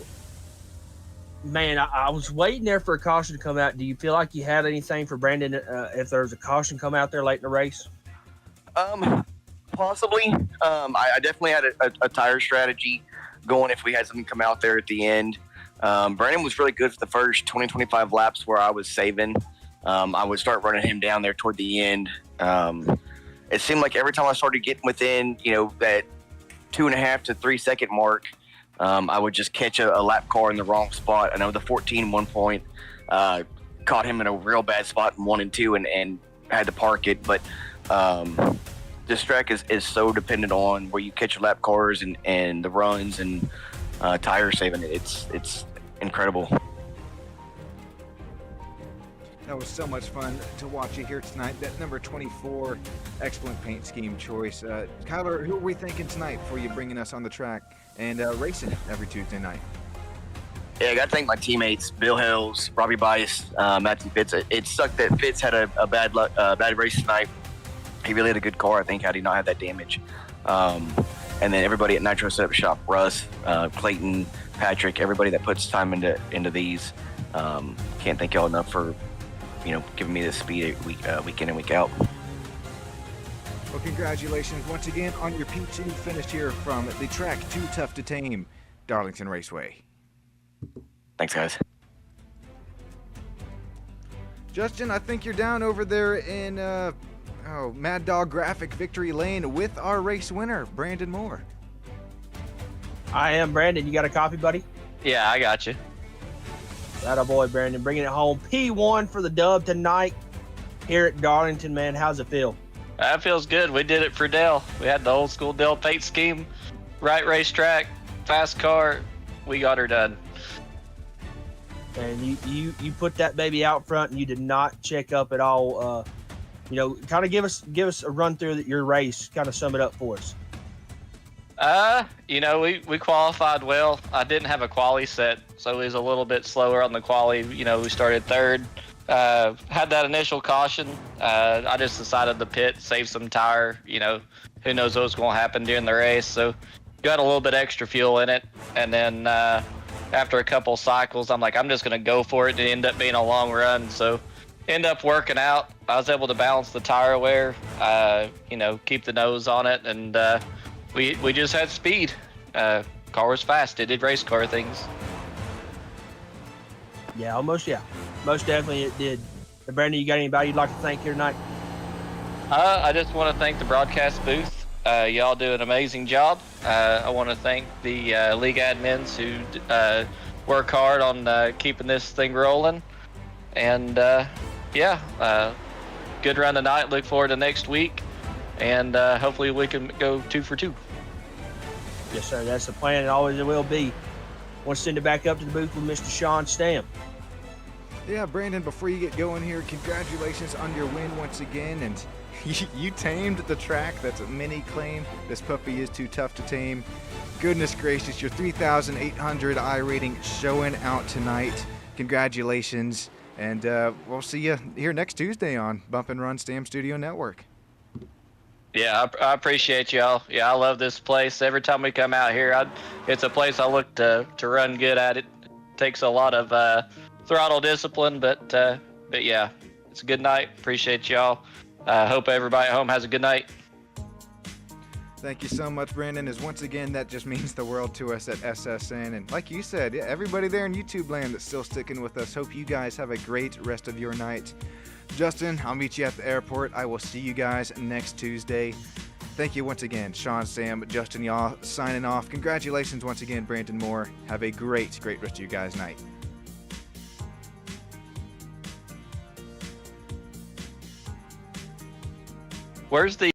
man, I was waiting there for a caution to come out. Do you feel like you had anything for Brandon if there was a caution come out there late in the race? Possibly. I definitely had a tire strategy going if we had something come out there at the end. Brandon was really good for the first 20-25 laps where I was saving. I would start running him down there toward the end. It seemed like every time I started getting within, that 2.5 to 3 second mark, I would just catch a lap car in the wrong spot. I know the 14 one point caught him in a real bad spot in 1 and 2 and had to park it. But this track is so dependent on where you catch your lap cars and the runs and tire saving. It's incredible. That was so much fun to watch you here tonight. That number 24, excellent paint scheme choice. Kyler, who are we thinking tonight for you bringing us on the track and racing every Tuesday night? Yeah, I got to thank my teammates, Bill Hills, Robbie Bice, Matthew Fitz. It sucked that Fitz had a bad race tonight. He really had a good car, I think, had he not had that damage. And then everybody at Nitro Setup Shop, Russ, Clayton, Patrick, everybody that puts time into these. Can't thank y'all enough for giving me this speed week in and week out. Well, congratulations once again on your P2 finish here from the track Too Tough to Tame, Darlington Raceway. Thanks, guys. Justin, I think you're down over there in Mad Dog Graphic Victory Lane with our race winner, Brandon Moore. I am Brandon. You got a copy, buddy? Yeah, I got you. That boy, Brandon, bringing it home. P1 for the dub tonight here at Darlington, man. How's it feel? That feels good. We did it for Dale. We had the old school Dale paint scheme, right racetrack, fast car. We got her done. And you put that baby out front, and you did not check up at all. Kind of give us a run through your race. Kind of sum it up for us. We qualified well. I didn't have a quali set, so it was a little bit slower on the quali. We started third. Had that initial caution. I just decided to pit, save some tire. Who knows what's going to happen during the race. So got a little bit extra fuel in it. And then after a couple cycles, I'm like, I'm just going to go for it. It ended up being a long run. So end up working out. I was able to balance the tire wear, keep the nose on it. And we just had speed. Car was fast. It did race car things. Yeah, most definitely it did. And Brandon, you got anybody you'd like to thank here tonight? I just want to thank the broadcast booth. Y'all do an amazing job. I want to thank the league admins who work hard on keeping this thing rolling. And good run tonight. Look forward to next week. And hopefully we can go 2 for 2. Yes, sir. That's the plan. It always will be. Want to send it back up to the booth with Mr. Sean Stamp. Yeah, Brandon, before you get going here, congratulations on your win once again. And you tamed the track. That's a mini claim. This puppy is too tough to tame. Goodness gracious, your 3,800 iRating showing out tonight. Congratulations. And we'll see you here next Tuesday on Bump and Run Stam Studio Network. Yeah, I appreciate y'all. Yeah, I love this place. Every time we come out here, it's a place I look to run good at. It takes a lot of throttle discipline, but yeah, it's a good night. Appreciate y'all. Hope everybody at home has a good night. Thank you so much, Brandon. As once again, that just means the world to us at SSN. And like you said, yeah, everybody there in YouTube land that's still sticking with us. Hope you guys have a great rest of your night. Justin, I'll meet you at the airport. I will see you guys next Tuesday. Thank you once again, Sean, Sam, Justin, y'all signing off. Congratulations once again, Brandon Moore. Have a great rest of you guys' night. Where's the